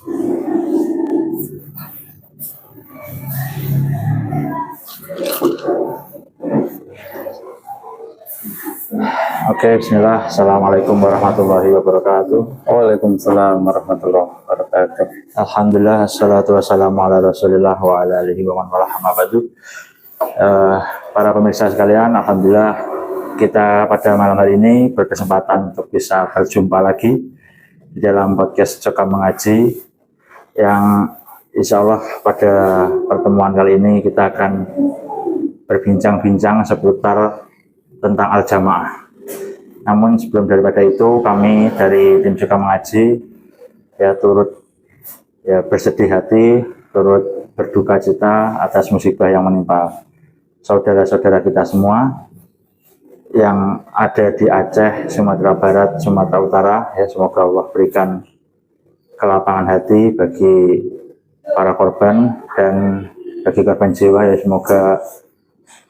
Oke, bismillah. Assalamualaikum warahmatullahi wabarakatuh. Waalaikumsalam warahmatullahi wabarakatuh. Alhamdulillah, assalatu wassalamu ala rasulillah wa ala alihi wa man walah, amma ba'du. Para pemirsa sekalian, alhamdulillah kita pada malam hari ini berkesempatan untuk bisa berjumpa lagi di dalam podcast Cokam Mengaji, yang insya Allah pada pertemuan kali ini kita akan berbincang-bincang seputar tentang Al-Jamaah. Namun sebelum daripada itu, kami dari tim Cokam Mengaji turut bersedih hati, turut berduka cita atas musibah yang menimpa saudara-saudara kita semua yang ada di Aceh, Sumatera Barat, Sumatera Utara. Semoga Allah berikan kelapangan hati bagi para korban, dan bagi korban jiwa semoga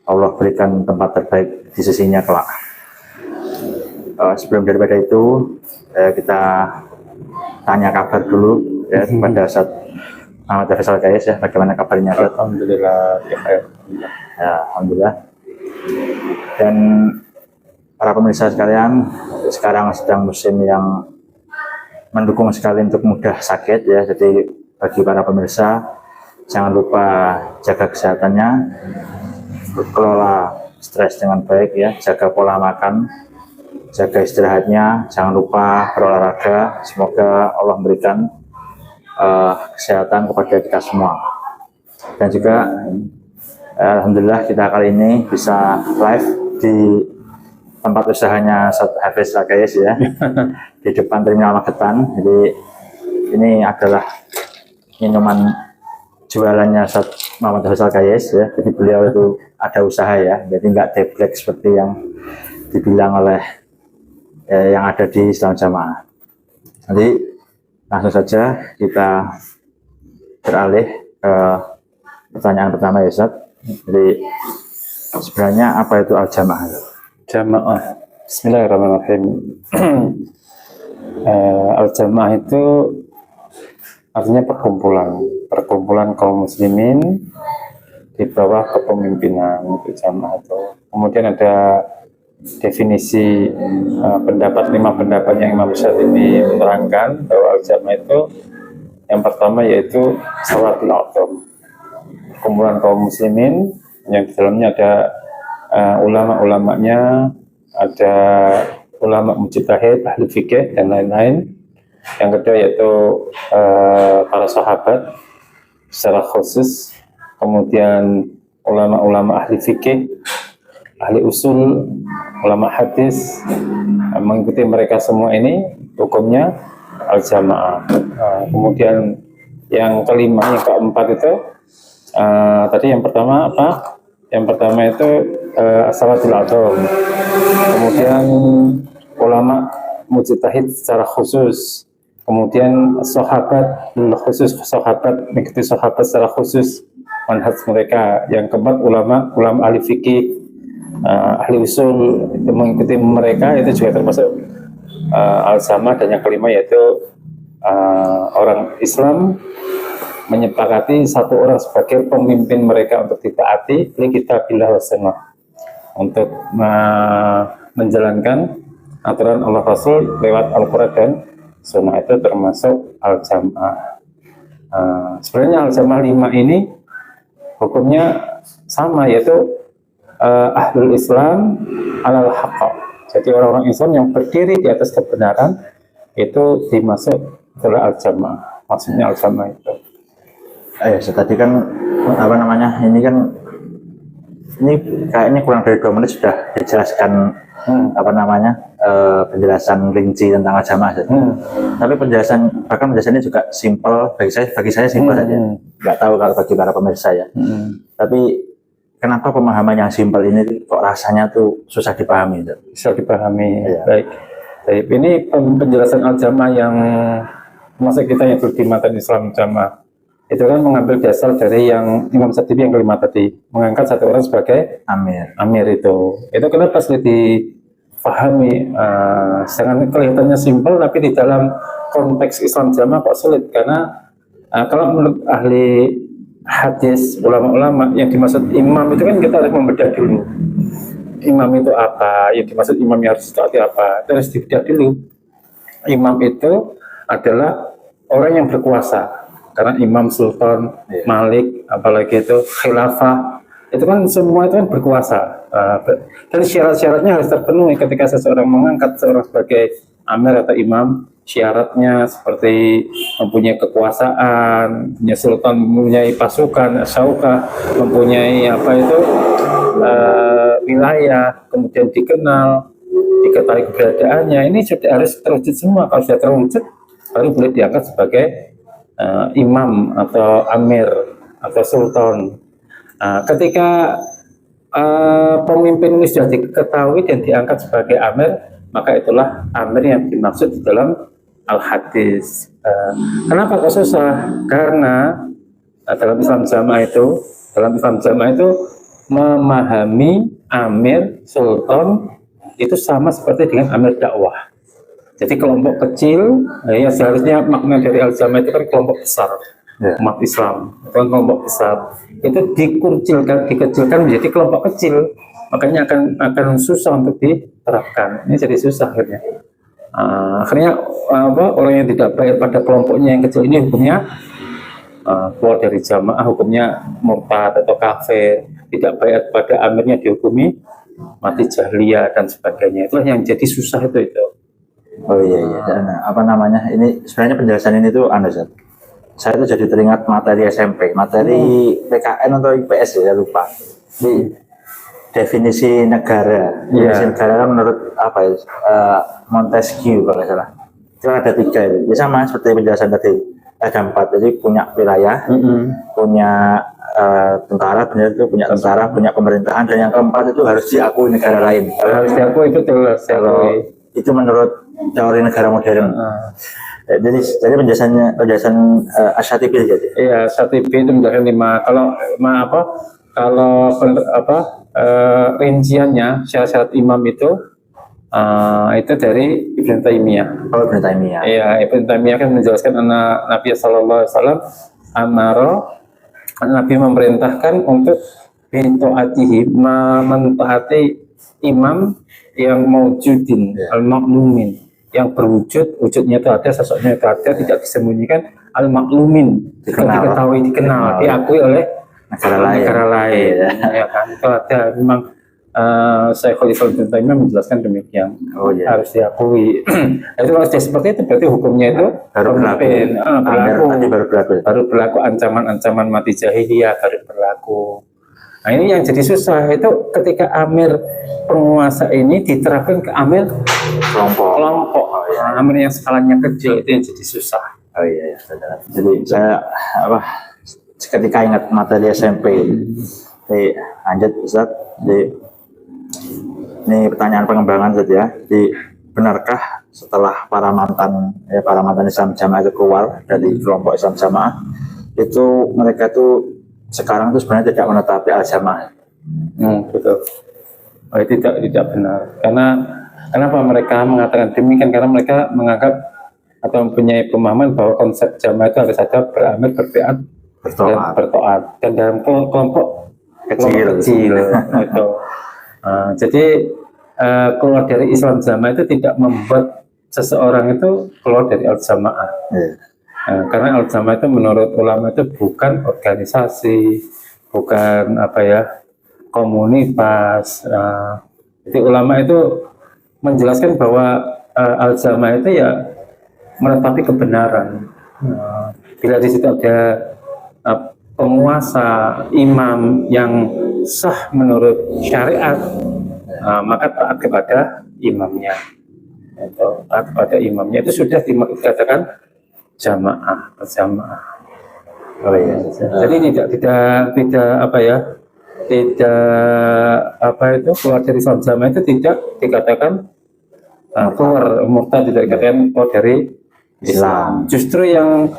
Allah berikan tempat terbaik di sisinya kelak. Sebelum daripada itu, kita tanya kabar dulu kepada Ustaz Muhammad Hafiz Al-Qais, bagaimana kabarnya Ustaz? Alhamdulillah, Alhamdulillah. Dan para pemirsa sekalian, sekarang sedang musim yang mendukung sekali untuk mudah sakit jadi bagi para pemirsa jangan lupa jaga kesehatannya, kelola stres dengan baik jaga pola makan, jaga istirahatnya, jangan lupa berolahraga. Semoga Allah memberikan kesehatan kepada kita semua. Dan juga alhamdulillah kita kali ini bisa live di tempat usahanya Ustaz Hafiz Al-Qais di depan Terminal Magetan. Jadi ini adalah minuman jualannya Ustaz Muhammad Hafiz Al-Qais Jadi beliau itu ada usaha jadi nggak deblek seperti yang dibilang oleh yang ada di Islam Jamaah. Jadi langsung saja kita beralih ke pertanyaan pertama Ustaz. Jadi sebenarnya apa itu Al-Jamaah? Jamaah. Bismillahirrahmanirrahim. Al-Jamaah itu artinya perkumpulan kaum muslimin di bawah kepemimpinan jamaah itu. Kemudian ada definisi lima pendapat yang Imam Syatibi menerangkan bahwa al-jamaah itu yang pertama yaitu salatul a'dham, kumpulan kaum muslimin yang di dalamnya ada ulama-ulamanya, ada ulama mujtahid, ahli fikih dan lain-lain. Yang kedua yaitu para sahabat secara khusus, kemudian ulama-ulama ahli fikih, ahli usul, ulama hadis, mengikuti mereka semua ini hukumnya al-jamaah. Kemudian yang kelima, yang keempat itu tadi yang pertama apa? Yang pertama itu as-salatul a'dham. Kemudian ulama mujtahid secara khusus. Kemudian sahabat khusus, sahabat mengikuti sahabat secara khusus manhaj mereka. Yang keempat ulama ahli fikih, ahli usul, itu mengikuti mereka, itu juga termasuk al-jamaah. Dan yang kelima yaitu orang Islam menyepakati satu orang sebagai pemimpin mereka untuk ditaati li kitabillah wa sunnah, untuk menjalankan aturan Allah Rasul lewat Al-Quran dan Sunnah. Itu termasuk al-jamaah. Sebenarnya al-jamaah 5 ini hukumnya sama, yaitu ahlul Islam alal haqq. Jadi orang-orang Islam yang berdiri di atas kebenaran itu dimasuk adalah al-jamaah. Maksudnya al-jamaah itu. Tadi kan ini kan kayaknya kurang dari 2 menit sudah dijelaskan penjelasan rinci tentang al-jamaah. Tapi penjelasannya juga simpel bagi saya simpel saja. Nggak tahu kalau bagi para pemirsa Tapi kenapa pemahaman yang simpel ini kok rasanya tuh susah dipahami? Bisa dipahami. Baik. Ini penjelasan al-jamaah yang masa kita yang di matan Islam jamaah itu kan mengambil dasar dari yang Imam Syatibi yang kelima tadi, mengangkat satu orang sebagai amir itu kenapa sulit dipahami, sangat kelihatannya simpel, tapi di dalam konteks Islam jamaah kok sulit, karena Kalau menurut ahli hadis, ulama-ulama, yang dimaksud imam itu kan kita harus membedah dulu. Imam itu apa? Yang dimaksud imam yang harus taati apa? Itu harus dibedah dulu. Imam itu adalah orang yang berkuasa. Karena imam, sultan, malik, apalagi itu khilafah, itu kan semua itu kan berkuasa. Dan syarat-syaratnya harus terpenuhi ketika seseorang mengangkat seorang sebagai amir atau imam. Syaratnya seperti mempunyai kekuasaan, punya sultan, mempunyai pasukan, saukah, mempunyai apa itu wilayah, kemudian dikenal, diketahui keberadaannya. Ini sudah harus terwujud semua. Kalau sudah terwujud, baru boleh diangkat sebagai imam atau amir atau sultan. Ketika pemimpin ini sudah diketahui dan diangkat sebagai amir, maka itulah amir yang dimaksud di dalam al-hadis. Kenapa kok susah? Karena dalam Islam Jamaah itu memahami amir, sultan itu sama seperti dengan amir dakwah. Jadi kelompok kecil, ya seharusnya makna dari al-Jamaah itu kan kelompok besar, umat Islam, bukan kelompok besar. Itu dikecilkan menjadi kelompok kecil, makanya akan susah untuk diterapkan. Ini jadi susah akhirnya. Akhirnya orang yang tidak baik pada kelompoknya yang kecil ini hukumnya keluar dari jamaah, hukumnya murtad atau kafir. Tidak baik pada amirnya dihukumi mati jahliyah dan sebagainya. Itulah yang jadi susah itu. Oh iya. Dan apa namanya? Ini sebenarnya penjelasan ini tuh Zat. Saya tuh jadi teringat materi SMP, materi PKN atau IPS ya, saya lupa. Di definisi negara. Definisi negara kan menurut apa ya? Montesquieu kalau nggak salah. Itu ada 3 itu. Ya sama seperti penjelasan tadi. Ada 4. Jadi punya wilayah, punya tentara, benar itu punya tentara, punya pemerintahan, dan yang keempat itu harus diakui negara lain. Harus diakui, betul. Kalau itu menurut teori negara modern. Jadi penjelasan Asyatibi jadi. Iya, Asyatibi itu menjelaskan 5. Kalau rinciannya syarat-syarat imam itu dari Ibn Taimiyah. Oh, Ibn Taimiyah. Iya, Ibn Taimiyah kan menjelaskan Nabi Sallallahu Alaihi Wasallam Nabi memerintahkan untuk bintoatihi, mentaati imam yang maujudin, al-maklumin, yang berwujud, wujudnya itu ada, sosoknya itu ada, tidak disembunyikan, al-maklumin, dikenal, diakui oleh negara lain. Ya kan, itu ada memang. Syekhul Islam Ibnu Taimiyah menjelaskan demikian. Harus diakui. Itu kalau sudah seperti itu berarti hukumnya itu baru berlaku ancaman mati jahiliyah baru berlaku. Nah ini yang jadi susah itu ketika amir penguasa ini diterapkan ke amir kelompok. Amir yang skalanya kecil itu yang jadi susah. Oh iya. Jadi saya ketika ingat materi SMP, lanjut Ustaz, ini pertanyaan pengembangan saja. Benarkah setelah para mantan Islam Jamaah itu keluar dari kelompok Islam Jamaah, itu mereka itu sekarang itu sebenarnya tidak menetapi al-Jamaah? Betul. Tidak benar. Karena kenapa mereka mengatakan demikian? Karena mereka menganggap atau mempunyai pemahaman bahwa konsep Jamaah itu harus ada beramir, berfiat, bertoat. Dan dalam kelompok kecil itu. Jadi keluar dari Islam Jamaah itu tidak membuat seseorang itu keluar dari al-Jamaah. Karena al-Jamaah itu menurut ulama itu bukan organisasi, bukan komunitas. Jadi ulama itu menjelaskan bahwa al-Jamaah itu ya menetapi kebenaran. Bila di situ ada penguasa, imam yang sah menurut syariat, maka taat kepada imamnya. Taat kepada imamnya itu sudah dikatakan jamaah. Oh iya. Jadi keluar dari Islam Jamaah itu tidak dikatakan keluar murtad, tidak dikatakan keluar dari Islam. Justru yang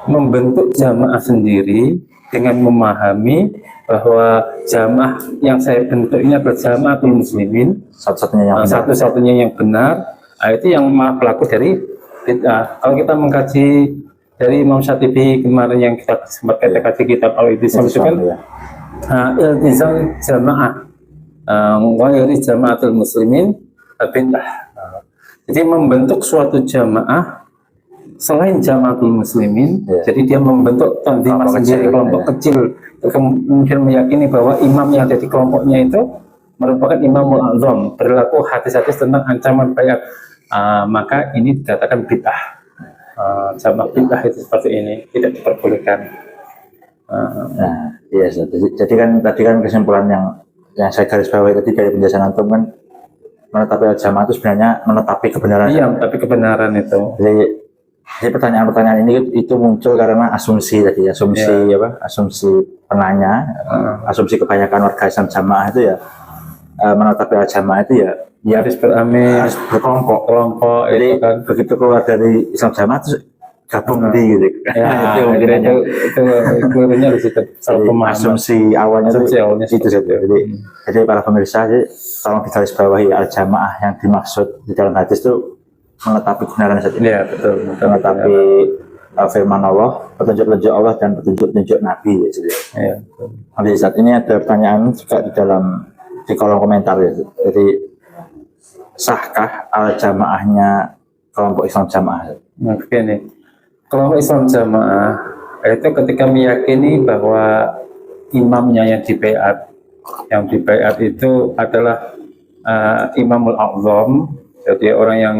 membentuk jamaah sendiri dengan memahami bahwa jamaah yang saya bentuk ini adalah jamaatul muslimin, satu-satunya yang benar, itu yang pelaku dari bid'ah. Kalau kita mengkaji dari Imam Syatibi kemarin yang kita sempat katakan di kitab Al-I'tisam itu kan ya. iltizam jamaah ghairi jamaatul muslimin bid'ah. Jadi membentuk suatu jamaah selain jamaatul muslimin, jadi dia membentuk tanzimah sendiri, kelompok kecil, kemudian meyakini bahwa imam yang ada di kelompoknya itu merupakan imamul azam, berlaku hadis-hadis tentang ancaman bayat, maka ini dikatakan bid'ah. Jamaah bid'ah itu seperti ini, tidak diperbolehkan. Nah, iya, jadi kan tadi kan kesimpulan yang saya garis bawahi tadi dari penjelasan antum kan, menetapi jamaah itu sebenarnya menetapi kebenaran. Iya, tapi kebenaran itu. Jadi pertanyaan-pertanyaan ini itu muncul karena asumsi tadi, asumsi penanya, asumsi kebanyakan warga Islam jamaah itu ya, menetapi jamaah itu ya harus beramil, harus berkelompok. Jadi itu kan. begitu keluar dari Islam jamaah terus gabung di gitu. Ya, itu keluarnya di situ. Asumsi awalnya itu saja. Jadi para pemirsa, tolong digaris bawahi al-jamaah yang dimaksud di dalam hadis itu menetapi kebenaran saja. Iya, betul. Menetapi firman Allah, petunjuk-petunjuk Allah dan petunjuk-petunjuk Nabi ya. Iya. Nanti saat ini ada pertanyaan juga di kolom komentar ya. Jadi sahkah al-jamaahnya kelompok Islam jamaah? Nah, begini. Kelompok Islam jamaah itu ketika meyakini bahwa imamnya yang di baiat itu adalah imamul a'zam, jadi orang yang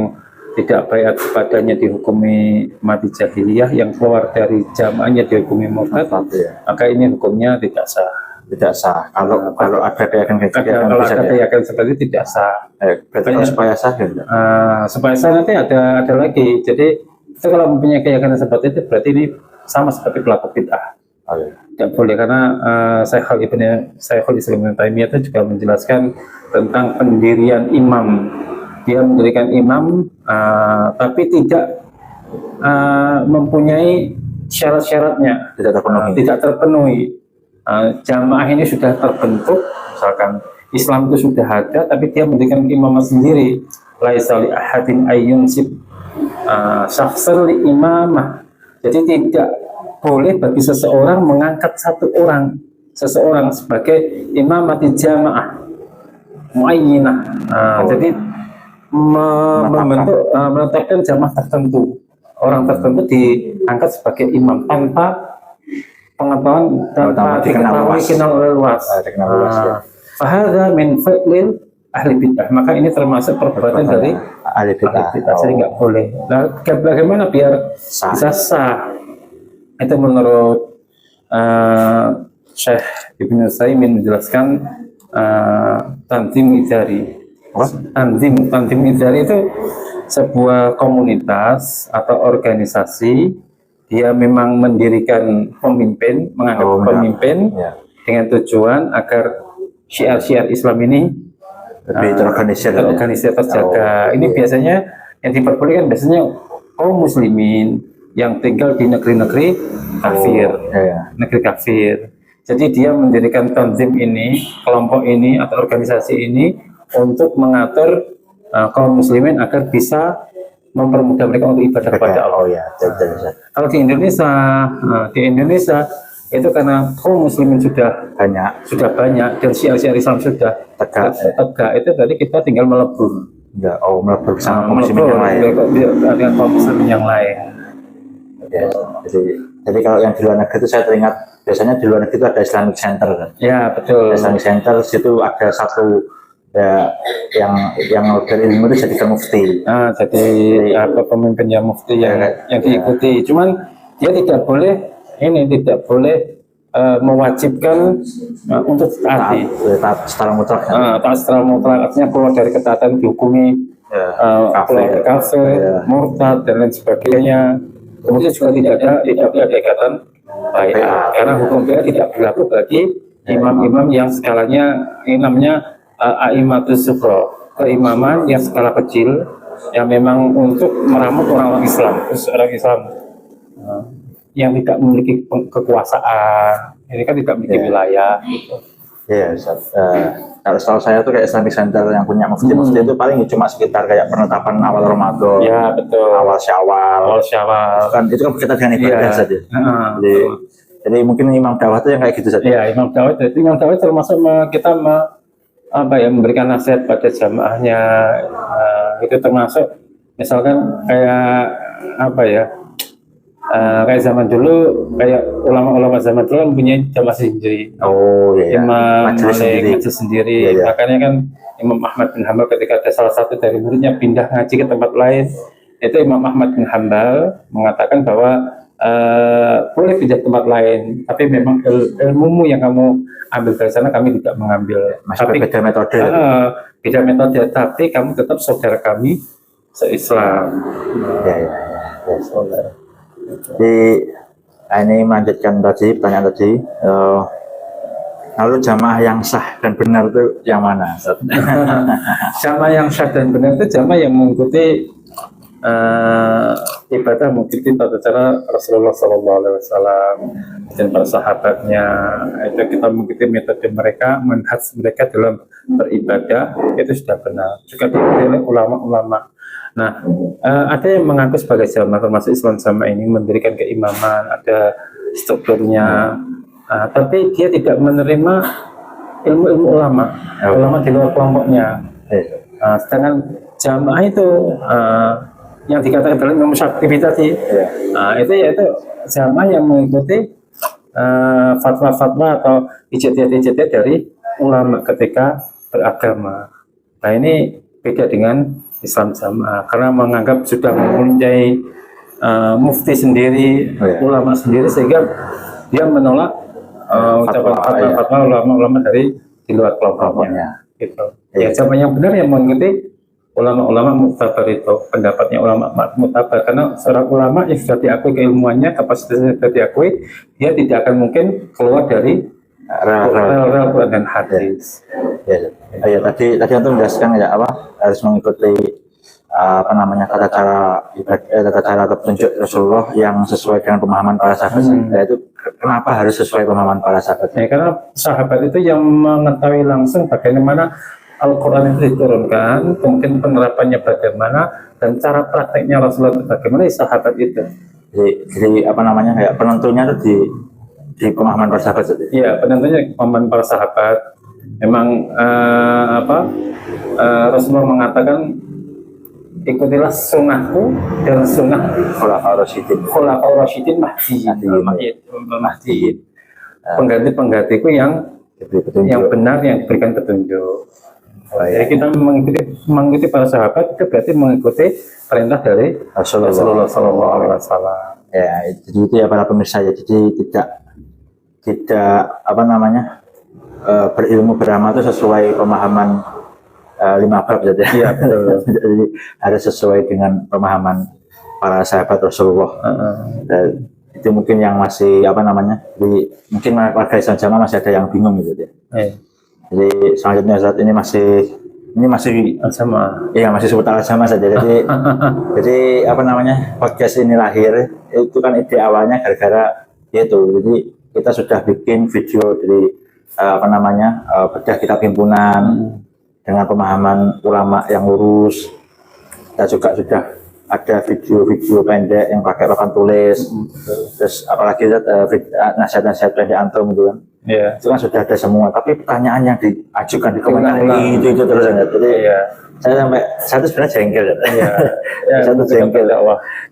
tidak baiat kepadanya dihukumi mati jahiliyah, yang keluar dari jamaahnya dihukumi murtad, maka ini hukumnya tidak sah. Tidak sah. Kalau ada keyakinan seperti itu tidak sah. Berarti supaya sah ya? Supaya sah nanti ada lagi. Jadi itu kalau mempunyai keyakinan seperti itu berarti ini sama seperti pelaku bid'ah. Tidak boleh, karena Syekhul Islam Ibnu Taimiyah itu juga menjelaskan tentang pendirian imam. Dia mendirikan imam tapi tidak mempunyai syarat-syaratnya, tidak terpenuhi. Jamaah ini sudah terbentuk, misalkan Islam itu sudah ada, tapi dia mendirikan imam sendiri. Laisa li ahadin ayyunsib syakhsan li imamah. Jadi tidak boleh bagi seseorang mengangkat seseorang sebagai imamati jamaah muayyinah. Jadi membentuk menetapkan jamaah tertentu, orang tertentu diangkat sebagai imam tanpa pengetahuan, tanpa diketahui kenal luas. Fahadha min fi'lil ahli bid'ah, maka ini termasuk perbuatan dari ahli bid'ah. Jadi nggak boleh. Nah, bagaimana biar bisa sah? Itu menurut Syekh Ibnu Utsaimin menjelaskan tanzim idari. Tanzim idari itu sebuah komunitas atau organisasi. Dia memang mendirikan pemimpin, mengangkat pemimpin dengan tujuan agar syiar-syiar Islam ini lebih terorganisir, terjaga. Ini biasanya yang diperbolehkan biasanya kaum muslimin yang tinggal di negeri-negeri kafir, negeri kafir. Jadi dia mendirikan tanzim ini, kelompok ini atau organisasi ini untuk mengatur kaum muslimin agar bisa mempermudah mereka untuk ibadah kepada Allah. Kalau di Indonesia itu karena kaum muslimin sudah banyak dan syiar-syiar Islam sudah tegak, itu berarti kita tinggal melebur. Melebur bersama kaum muslimin yang lain. Dengan kaum muslimin yang lain. Jadi kalau yang di luar negeri itu saya teringat biasanya di luar negeri itu ada Islamic Center kan? Ya, betul. Islamic Center situ ada satu yang ilmu itu jadi mufti. Jadi pemimpin yang mufti yang diikuti. Cuman dia tidak boleh mewajibkan untuk taat secara mutlak. Taat secara mutlak artinya keluar dari ketaatan dihukumi kafir, murtad dan lain sebagainya. Kemudian juga tidak ada ikatan bai'ah, karena hukum bai'ah tidak berlaku bagi imam-imam yang skalanya ini namanya a'immatus sughra, keimaman yang skala kecil yang memang untuk meramu orang-orang Islam, orang Islam yang tidak memiliki kekuasaan, ini kan tidak memiliki wilayah gitu. Iya, Ustaz. Kalau setahu saya tuh kayak Islamic Center yang punya mufti-mufti itu paling cuma sekitar kayak penetapan awal Ramadan, Ya betul. awal Syawal. Awal Syawal. Itu kan berkaitan dengan ibadah Iya. saja. Jadi mungkin imam dakwah itu yang kayak gitu saja. Ya, imam dakwah. Jadi imam dakwah termasuk kita memberikan nasihat pada jamaahnya. Itu termasuk misalkan kayak apa ya? Kayak zaman dulu, kayak ulama-ulama zaman dulu mempunyai jamaah sendiri. Oh iya. Imam Majelis sendiri. Iya. Makanya kan Imam Ahmad bin Hambal ketika ada salah satu dari muridnya pindah ngaji ke tempat lain, itu Imam Ahmad bin Hambal mengatakan bahwa boleh pindah tempat lain, tapi memang ilmumu yang kamu ambil dari sana kami tidak mengambil. Tapi beda metode. Beda metode, tapi kamu tetap saudara kami se-Islam. Ya. Jadi ini melanjutkan tadi pertanyaan tadi. Lalu jamaah yang sah dan benar itu yang mana? Jamaah yang sah dan benar itu jamaah yang mengikuti ibadah, mengikuti tata cara Rasulullah SAW dan para sahabatnya. Itu kita mengikuti metode mereka, manhaj mereka dalam beribadah, itu sudah benar. Juga diikuti oleh ulama-ulama. Nah, ada yang mengaku sebagai jamaah, termasuk Islam sama ini mendirikan keimaman, ada strukturnya, tapi dia tidak menerima ilmu-ilmu ulama di luar kelompoknya. Sedangkan jamaah itu yang dikatakan dalam Imam Syafi'i tadi, itu yaitu jamaah yang mengikuti fatwa-fatwa atau ijtihad-ijtihad dari ulama ketika beragama. Nah, ini beda dengan Islam jamaah karena menganggap sudah mempunyai mufti sendiri, ulama sendiri, sehingga dia menolak fatwa ulama-ulama dari di luar kelompoknya. Gitu. Ya, jamaah yang benar yang mengikuti ulama-ulama muktabar itu, pendapatnya ulama muktabar, karena seorang ulama yang sudah diakui keilmuannya, kapasitasnya sudah diakui, dia tidak akan mungkin keluar dari rel Quran dan hadis. Ya, tadi antum menjelaskan ya harus mengikuti tata cara atau petunjuk Rasulullah yang sesuai dengan pemahaman para sahabat. Itu kenapa harus sesuai pemahaman para sahabat? Ya, karena sahabat itu yang mengetahui langsung bagaimana Al-Quran itu diturunkan, mungkin penerapannya bagaimana, dan cara prakteknya Rasulullah itu bagaimana, sahabat itu. Jadi kayak penentunya itu di pemahaman para sahabat. Iya, penentunya pemahaman para sahabat. Memang Rasulullah mengatakan, ikutilah sunnahku dan sunnah Khulafaur Rasyidin Mahdiin. Pengganti-penggantiku yang benar, yang diberikan petunjuk. Jadi kita mengikuti para sahabat itu berarti mengikuti perintah dari Rasulullah SAW. Ya, jadi itu ya para pemirsa ya. Jadi tidak berilmu beramal itu sesuai pemahaman 5 bab saja. Iya, betul. Jadi harus sesuai dengan pemahaman para sahabat Rasulullah. Dan itu mungkin yang masih mungkin warga Islam jamaah masih ada yang bingung gitu ya. Jadi selanjutnya saat ini masih sama. Iya, masih seputar sama saja. Jadi podcast ini lahir itu kan ide awalnya gara-gara itu. Jadi kita sudah bikin video dari bedah kitab himpunan dengan pemahaman ulama yang lurus. Kita juga sudah ada video-video pendek yang pakai papan tulis. Terus apalagi nasihat-nasihat pendek antum gitu kan. Yeah. Itu kan sudah ada semua, tapi pertanyaan yang diajukan di komentar itu terus ya. Jadi saya tuh sebenarnya jengkel ya. Saya tuh jengkel.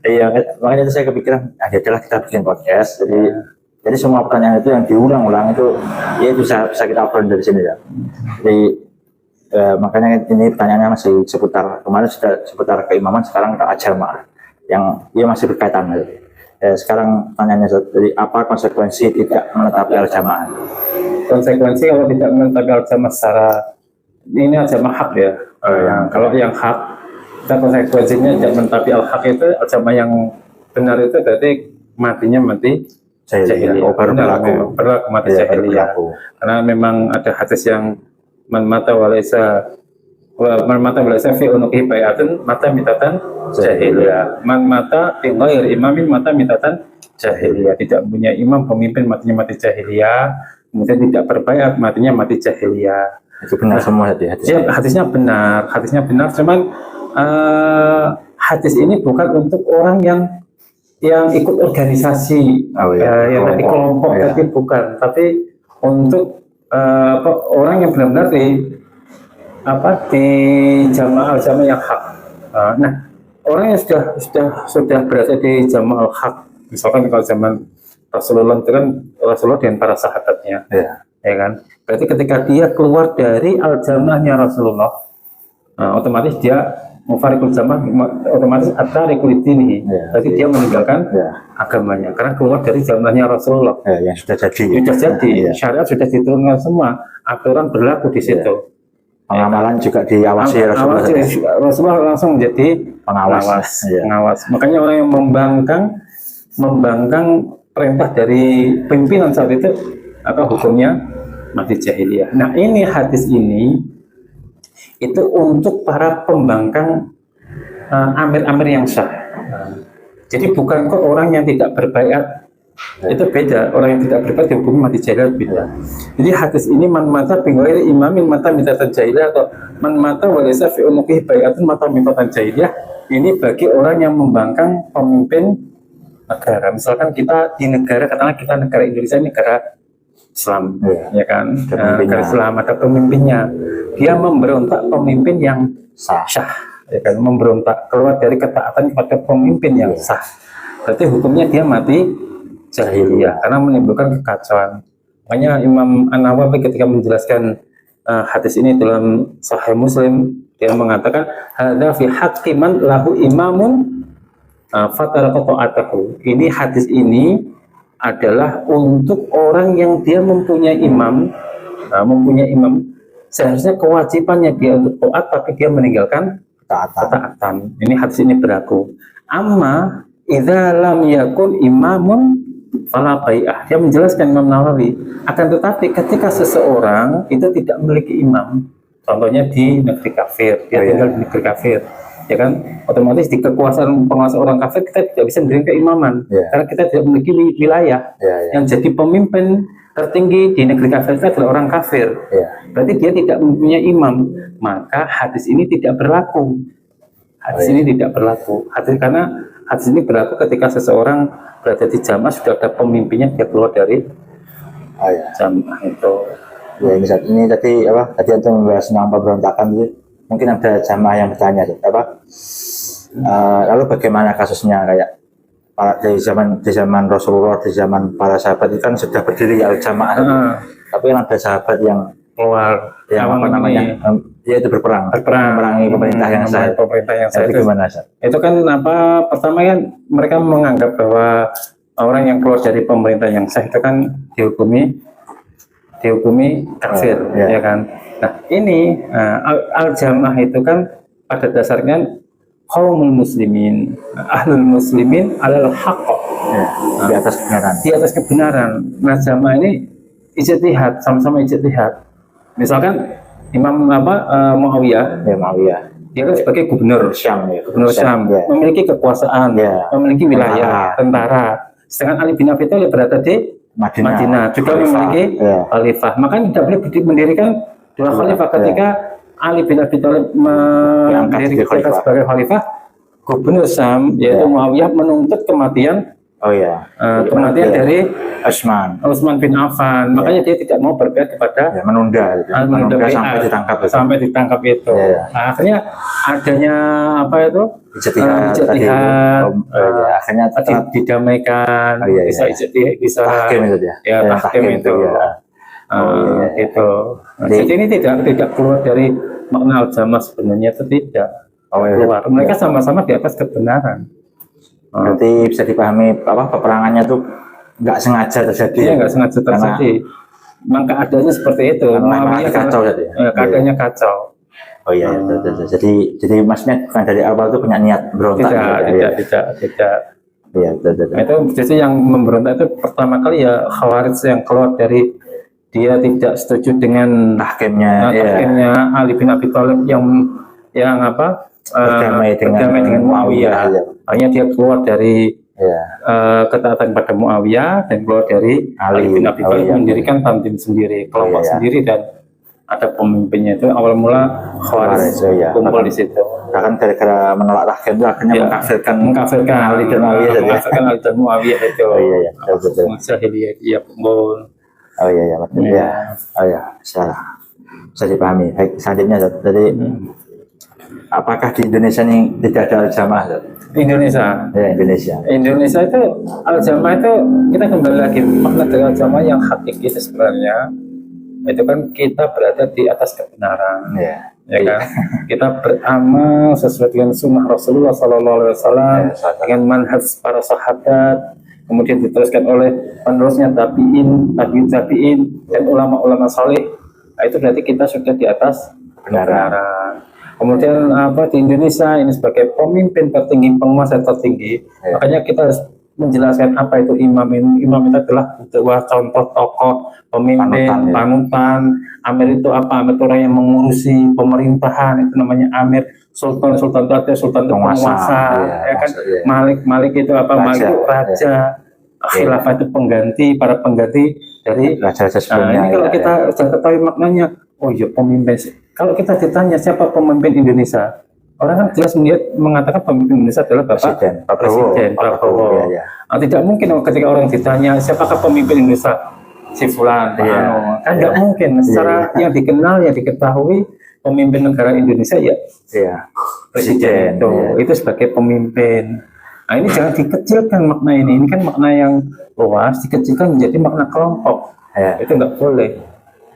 Iya, makanya itu saya kepikiran, adalah kita bikin podcast. Jadi semua pertanyaan itu yang diulang-ulang itu ya bisa kita obrolin dari sini ya. Jadi makanya ini pertanyaannya masih kemarin sudah seputar keimaman, sekarang kita jamaah yang masih berkaitan. Sekarang pertanyaannya, jadi apa konsekuensi tidak menetapi al-jamaah? Konsekuensi kalau tidak menetapi al-jamaah secara ini al-jamaah hak ya. Kalau yang hak, kita konsekuensinya tidak menetapi al-hak itu al-jamaah yang benar itu berarti matinya mati jahiliyah. Berlaku mati jahiliyah. Karena memang ada hadis yang man mata walaysa Man mata walaysa fi unuqihi bai'atun mata mitatan jahiliyah. Man mata bi ghairi imamin mata mitatan jahiliyah. Tidak punya imam pemimpin matinya mati jahiliyah. Kemudian tidak berbaiat matinya mati jahiliyah. Itu benar semua hadis. Ya, hadisnya benar. Cuman hadis ini bukan untuk orang yang ikut organisasi, yang nanti kelompok, tapi bukan. Tapi untuk orang yang benar-benar di jamaah yang hak. Nah, orang yang sudah berada di jamaah hak, misalkan kalau zaman Rasulullah itu kan Rasulullah dan para sahabatnya, ya kan. Berarti ketika dia keluar dari al-jamaahnya Rasulullah, otomatis dia mufarikul jamaah, otomatis at-tarikul dinihi. Berarti dia meninggalkan agamanya karena keluar dari jamaahnya Rasulullah. Yang sudah jadi. Syariat sudah diturunkan semua, aturan berlaku di situ. Pengamalan juga diawasi Rasulullah. Rasulullah langsung menjadi pengawas. Makanya orang yang membangkang perintah dari pimpinan saat itu, hukumnya mati jahiliyah. Nah, ini hadis ini itu untuk para pembangkang amir-amir yang sah. Jadi bukan kok orang yang tidak berbaiat, itu beda. Orang yang tidak berbaiat dihukumi mati jahiliyah, beda. Jadi hadis ini man mata bi ghairi imamin mata mitatan jahiliyah, atau man mata walaysa fi unuqihi bai'atun mata mitatan jahiliyah. Ini bagi orang yang membangkang pemimpin negara. Misalkan kita di negara, katakanlah kita negara Indonesia, negara Islam, ya kan? Negara Islam, ada pemimpinnya. Dia memberontak pemimpin yang sah, ya kan? Memberontak keluar dari ketaatan kepada pemimpin yang sah. Berarti hukumnya dia mati jahiliyah karena menimbulkan kekacauan. Makanya Imam An-Nawawi ketika menjelaskan hadis ini dalam Sahih Muslim, dia mengatakan hadza fi haqqi man lahu imamun fataraka ta'atahu. Ini hadis ini adalah untuk orang yang dia mempunyai imam, seharusnya kewajibannya dia untuk taat, tapi dia meninggalkan ketaatan. Ini hadis ini berlaku. Amma idza lam yakun imamun fala bai'ah. Dia menjelaskan Imam Nawawi, akan tetapi ketika seseorang itu tidak memiliki imam, contohnya di negeri kafir, dia tinggal di negeri kafir, ya kan, otomatis di kekuasaan penguasa orang kafir kita tidak bisa mendirikan keimaman, karena kita tidak memiliki wilayah. Yang jadi pemimpin tertinggi di negeri kafir itu adalah orang kafir. Berarti dia tidak mempunyai imam, maka hadis ini tidak berlaku. Karena hadis ini berlaku ketika seseorang berada di jamaah, sudah ada pemimpinnya, dia keluar dari jamaah itu. Ini tadi untuk membahas tentang pemberontakan itu. Mungkin ada jamaah yang bertanya, lalu bagaimana kasusnya, kayak di zaman Rasulullah, di zaman para sahabat itu kan sudah berdiri jamaah, tapi kan ada sahabat yang keluar, yang itu berperang memerangi pemerintah yang sah. Itu gimana, Sah? Itu kan pertama kan mereka menganggap bahwa orang yang keluar dari pemerintah yang sah itu kan dihukumi kafir, ya kan. Nah, ini al-jamaah itu kan pada dasarnya qaumul muslimin, ahlul muslimin alal haqq, di atas kebenaran. Nah, jamaah ini ijtihad, sama-sama ijtihad. Misalkan Imam Muawiyah, dia kan sebagai gubernur Syam, memiliki kekuasaan, memiliki wilayah, tentara. Sedangkan Ali bin Abi Thalib berada di Madinah, juga memiliki khalifah. Maka tidak boleh mendirikan dua khalifah. Ketika Ali bin Abi Thalib mendirikan sebagai khalifah, gubernur Syam yaitu Muawiyah menuntut kematian dari Utsman bin Affan. Makanya dia tidak mau berpihak kepada menunda sampai ditangkap itu. Nah, akhirnya adanya ijtihad, akhirnya didamaikan, bisa tahkim itu. Itu. Jadi ini tidak keluar dari makna al-jamaah sebenarnya, itu tidak keluar. Mereka sama-sama di atas kebenaran. Berarti bisa dipahami peperangannya tuh nggak sengaja terjadi. Iya, nggak sengaja terjadi. Memang keadaannya seperti itu. Keadaannya kacau. Jadi maksudnya bukan dari awal tuh punya niat berontak. Tidak. Itu jadi yang memberontak itu pertama kali Khawarij yang keluar dari dia tidak setuju dengan tahkimnya tahkimnya Ali bin Abi Thalib yang apa berdamai dengan Muawiyah. ya. Hanya dia keluar dari Ya. ketaatan pada Muawiyah dan keluar dari Ali bin Abi Thalib, mendirikan tanzim sendiri, kelompok sendiri, dan ada pemimpinnya. Itu awal mula Khawarij kumpul di situ. Bahkan gara-gara menolak tahkim itu akhirnya mengkafirkan Ali dan Muawiyah. Mengkafirkan Ali dan Muawiyah itu. Oh iya, betul. Jahiliyah dia kumpul. Oh iya, betul ya. Oh iya, bisa dipahami. Baik, selanjutnya jadi apakah di Indonesia ini tidak ada al-jamaah? Indonesia. Ya, Indonesia. Indonesia itu al-jamaah itu, kita kembali lagi makna dari al-jamaah yang hakiki itu sebenarnya itu kan kita berada di atas kebenaran, ya kan? Kita beramal sesuai dengan sunnah Rasulullah SAW, dengan manhaj para sahabat, kemudian diteruskan oleh penerusnya tabiin, dan ulama-ulama saleh. Nah, itu berarti kita sudah di atas kebenaran. Kemudian di Indonesia ini sebagai pemimpin tertinggi, penguasa tertinggi, makanya kita harus menjelaskan apa itu imam. Imam itu adalah sebuah contoh tokoh pemimpin, panutan. Amir itu apa? Amir itu orang yang mengurusi pemerintahan, itu namanya amir. Sultan itu ada sultan itu penguasa, ya kan? Malik itu apa? Malik itu raja. Khilafah itu pengganti, para pengganti dari raja sebelumnya. Ini kalau kita sudah ketahui maknanya, oh iya pemimpin. Kalau kita ditanya siapa pemimpin Indonesia, orang kan jelas mengatakan pemimpin Indonesia adalah Presiden Prabowo. Tidak mungkin ketika orang ditanya siapakah pemimpin Indonesia, si Fulan, kan nggak mungkin. Secara yang dikenal, yang diketahui pemimpin negara Indonesia Presiden itu sebagai pemimpin. Nah, ini jangan dikecilkan makna ini. Ini kan makna yang luas, dikecilkan menjadi makna kelompok. Itu nggak boleh.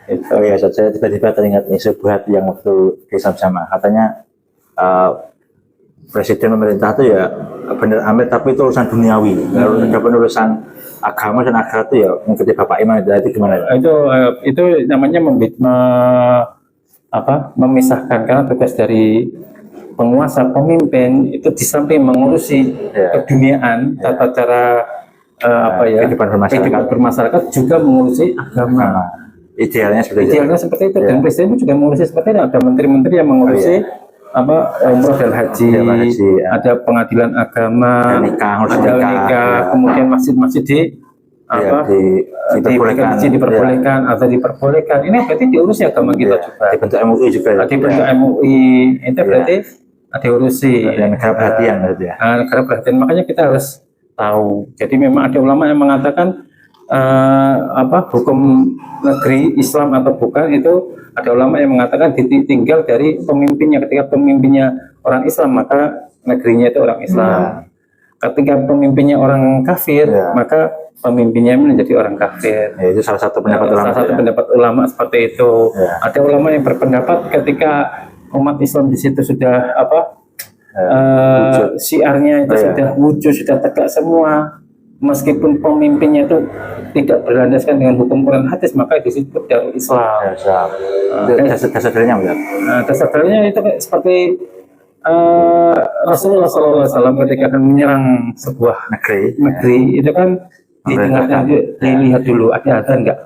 Oh ya, saya tiba-tiba teringat sebuah yang waktu di sama katanya presiden pemerintah itu ya benar Amir, tapi itu urusan duniawi. Kalau ada urusan agama dan akhirat itu ya mengikuti Bapak Imam. Itu gimana? Itu namanya memisahkan, karena tugas dari penguasa, pemimpin itu di samping mengurusi keduniaan, tata cara kehidupan bermasyarakat, juga mengurusi agama. Idealnya seperti itu. Dan presiden juga mengurusi seperti itu. Ada menteri-menteri yang mengurusi umroh dan haji, ada pengadilan agama, ada nikah, kemudian masjid-masjid diperbolehkan atau diperbolehkan. Ini berarti diurusi agama kita juga. Dibentuk MUI juga. Dibentuk MUI itu berarti diurusi. Negara perhatian berarti ya. Negara perhatian. Makanya kita harus tahu. Jadi memang ada ulama yang mengatakan hukum negeri Islam atau bukan, itu ada ulama yang mengatakan ditinggal dari pemimpinnya. Ketika pemimpinnya orang Islam, maka negerinya itu orang Islam. Ketika pemimpinnya orang kafir, maka pemimpinnya menjadi orang kafir. Itu salah satu pendapat ulama. Salah satu pendapat ulama seperti itu. Ada ulama yang berpendapat ketika umat Islam di situ sudah syiarnya itu sudah wujud, sudah tegak semua, meskipun pemimpinnya itu tidak berlandaskan dengan hukum Quran hadis, maka disebut Darul Islam. Dasar-dasarnya dasar-dasarnya itu seperti Rasulullah SAW ketika akan menyerang sebuah negeri itu kan dilihat dulu ada adzan nggak,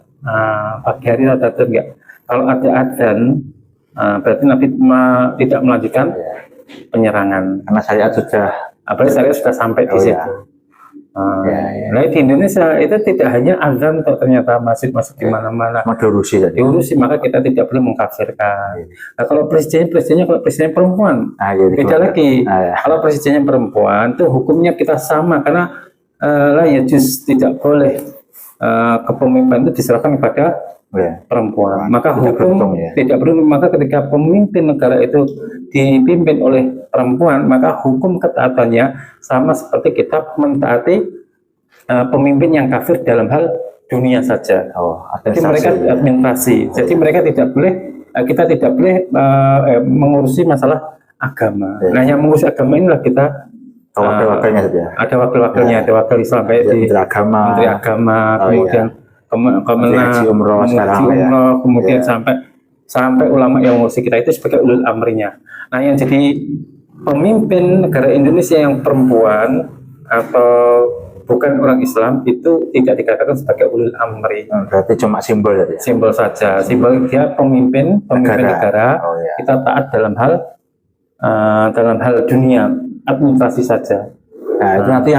pagi hari ada adzan nggak. Kalau ada adzan, berarti Nabi tidak melanjutkan penyerangan, karena syariat sudah sampai di situ. Nah, di Indonesia itu tidak hanya azan, ternyata masjid-masjid di mana-mana diurusi, maka kita tidak boleh mengkafirkan. Nah, kalau presidennya perempuan, beda lagi. Kalau presidennya perempuan, itu hukumnya kita sama, karena tidak boleh kepemimpinan itu diserahkan kepada perempuan. Maka hukum tidak beruntung. Maka ketika pemimpin negara itu dipimpin oleh perempuan, maka hukum ketaatannya sama seperti kita mentaati pemimpin yang kafir dalam hal dunia saja. Jadi mereka administrasi. Jadi mereka kita tidak boleh mengurusi masalah agama. Nah, yang mengurusi agama inilah kita wakil-wakilnya saja. Ada wakil-wakilnya, ada wakil Islam baik di Menteri Agama, kemudian Haji umroh, kemudian sampai ulama yang mengurusi kita itu sebagai ulul amrinya. Nah, yang jadi pemimpin negara Indonesia yang perempuan atau bukan orang Islam itu tidak dikatakan sebagai ulul amri. Berarti cuma simbol ya? Simbol saja, simbol dia pemimpin negara. Oh, ya. Kita taat dalam hal dunia, administrasi saja. Nah, itu nanti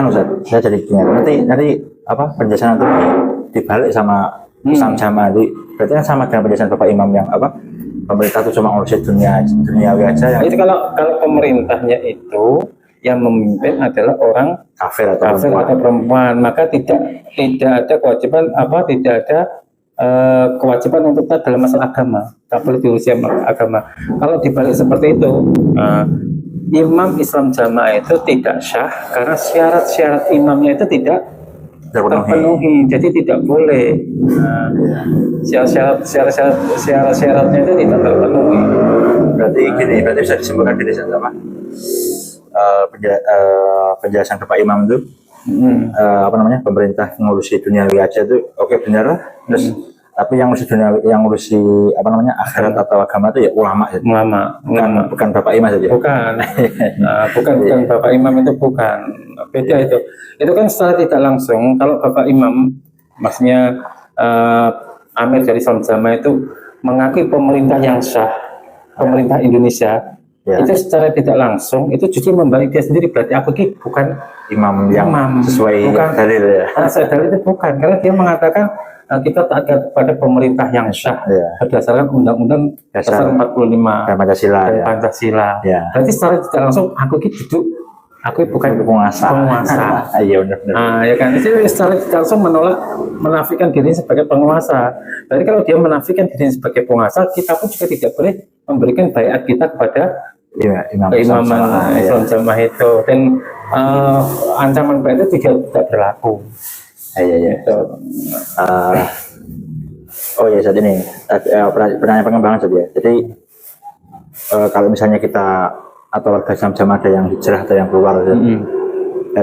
saya jadi gini. Nanti apa penjelasan itu dibalik sama Islam Jamaah. Berarti kan sama dengan penjelasan Bapak Imam yang apa? Pemerintah itu cuma ngurusin duniawi aja yang itu kalau pemerintahnya itu yang memimpin adalah orang kafir atau perempuan, maka tidak ada kewajiban tidak ada kewajiban untuk taat dalam masalah agama, tak boleh diusia agama. Kalau dibalik seperti itu, imam Islam Jamaah itu tidak syah karena syarat-syarat imamnya itu tidak terpenuhi, jadi tidak boleh. Syarat-syaratnya itu tidak terpenuhi. Berarti bisa disimpulkan gini sama penjelasan Bapak Imam itu apa namanya, pemerintah ngurusi duniawi aja itu oke, benar lah. Terus tapi yang ngurusi ngurusi apa namanya akhirat atau agama itu ya ulama. Bukan Bapak Imam saja. Bukan Bapak Imam, itu bukan, beda itu kan secara tidak langsung. Kalau Bapak Imam maksudnya Amir dari Islam Jamaah itu mengakui pemerintah yang sah, pemerintah Indonesia, itu secara tidak langsung itu justru membalik dia sendiri. Berarti aku ini bukan imam yang sesuai dalil ya. Sesuai dalil itu bukan, karena dia mengatakan kita taat kepada pemerintah yang sah berdasarkan Undang-Undang Dasar 45 dan Pancasila. Berarti secara tidak langsung aku ini duduk, aku bukan penguasa. Iya benar. Ya kan, itu secara tidak langsung menafikan diri sebagai penguasa. Jadi kalau dia menafikan diri sebagai penguasa, kita pun juga tidak boleh memberikan baiat kita kepada Imam Islam Jamaah itu, dan ancaman baiat itu tidak berlaku. Oh ya, saat ini pertanyaan pengembangan saja. Jadi kalau misalnya kita atau warga Islam Jamaah ada yang hijrah atau yang keluar, dan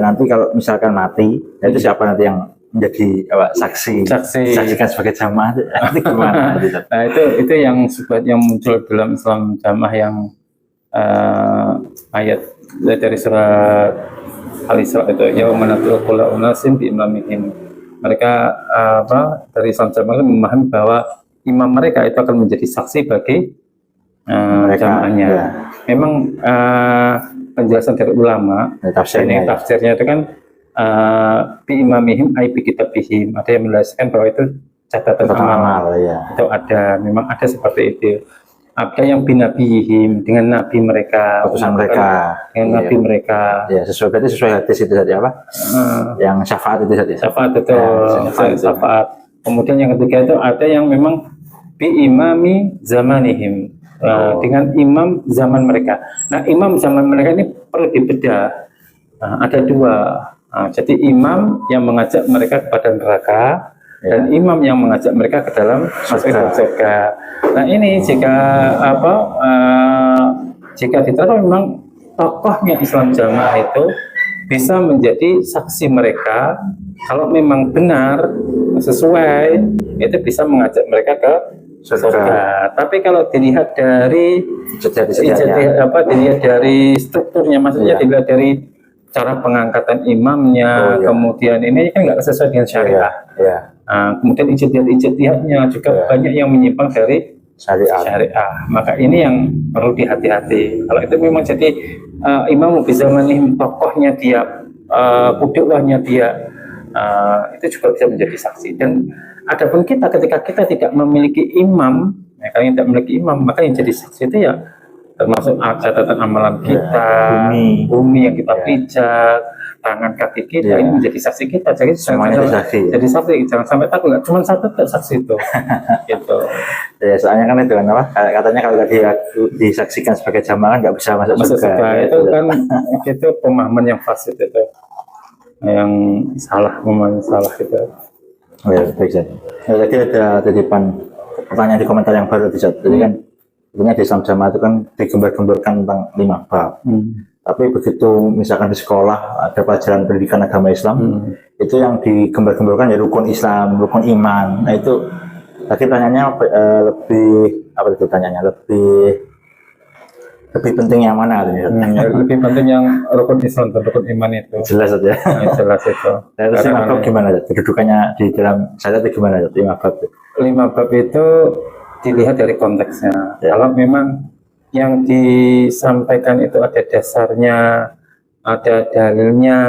nanti kalau misalkan mati, itu siapa nanti yang menjadi saksikan sebagai jamaah? Nanti gimana? Nah itu yang muncul dalam Islam Jamaah yang ayat dari surat Al-Isra itu, yaumanatul qula unasim bi imamihim. Mereka dari Islam Jamaah memahami bahwa imam mereka itu akan menjadi saksi bagi jamaahnya. Memang penjelasan dari ulama, tafsirnya itu kan bi imamihim ai bi kitabihim. Ada yang menjelaskan bahwa itu catatan amal. Itu memang ada seperti itu. Ada yang binabihim, dengan nabi mereka, utusan mereka, dengan nabi mereka. Ya, sesuai hadis itu saja apa? Yang syafaat itu saja. Syafaat itu, syafaat. Kemudian yang ketiga itu ada yang memang bi imami zamanihim, dengan imam zaman mereka. Nah, imam zaman mereka ini perlu dibedah. Ada dua. Jadi imam yang mengajak mereka kepada neraka, dan imam yang mengajak mereka ke dalam masuk surga. Nah ini jika diterapkan, memang tokohnya Islam Jamaah itu bisa menjadi saksi mereka. Kalau memang benar sesuai, itu bisa mengajak mereka ke surga. Tapi kalau dilihat dari dilihat dari strukturnya, maksudnya dilihat dari cara pengangkatan imamnya, kemudian ini kan nggak sesuai dengan syariah. Kemudian ijtihadnya juga banyak yang menyimpang dari syariah. Maka ini yang perlu dihati-hati. Kalau itu memang jadi imam bizamanihim, tokohnya dia, qudwahnya dia, itu juga bisa menjadi saksi. Dan adapun kita, ketika kita tidak memiliki imam, kalau tidak memiliki imam, maka yang jadi saksi itu ya termasuk catatan amalan kita, bumi yang kita pijak, tangan kaki kita, ini menjadi saksi kita. Jadi semuanya jadi saksi. Jangan sampai takut, cuma satu saksi itu. Gitu. Ya, soalnya kan itu kan apa? Katanya kalau dia disaksikan sebagai jamaah nggak bisa masuk surga. Itu kan itu pemahaman yang fasid itu, yang salah, pemahaman salah itu. Oh ya, baik saja. Tadi ada titipan pertanyaan di komentar yang baru bisa. Jadi kan sebenarnya di Islam Jamaah itu kan digembar-gemborkan tentang 5 bab. Tapi begitu misalkan di sekolah ada pelajaran pendidikan agama Islam, itu yang digembar-gemborkan ya rukun Islam, rukun iman. Nah itu tadi tanyanya lebih apa itu tanyanya lebih lebih penting yang mana katanya? Lebih penting yang rukun Islam dan rukun iman itu. Jelas saja. Jelas itu. Nah, terus lima bab gimana? Kedudukannya di dalam syariat itu gimana? 5 bab. 5 bab itu dilihat dari konteksnya. Ya. Kalau memang yang disampaikan itu ada dasarnya, ada dalilnya,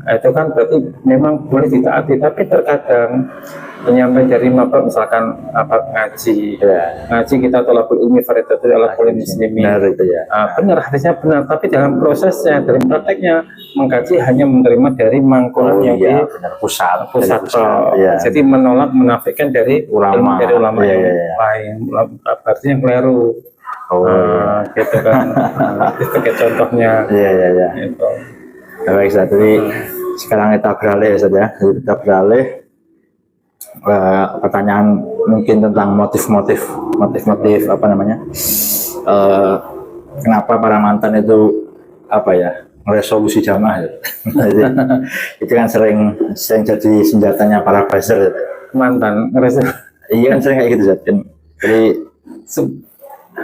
itu kan berarti memang boleh ditaati. Tapi terkadang penyampaian dari 5 bab, misalkan ngaji, ngaji kita tolakul ilmi faridatul ala kulli muslimin. Benar itu ya. Benar, hadisnya benar. Tapi dalam prosesnya, dalam prakteknya, mengkaji hanya menerima dari mangkulan yang di pusat. Ya. Jadi menolak, menafikan dari ulama yang lain. Berarti yang keliru. Gitu kan. Itu kayak contohnya. Iya. Gitu. Baik, jadi sekarang kita beralih saja. Kita beralih pertanyaan mungkin tentang motif-motif apa namanya? Kenapa para mantan itu resolusi jamaah ya? Itu kan sering jadi senjatanya para buzzer. Mantan iya kan sering kayak gitu kan. Jadi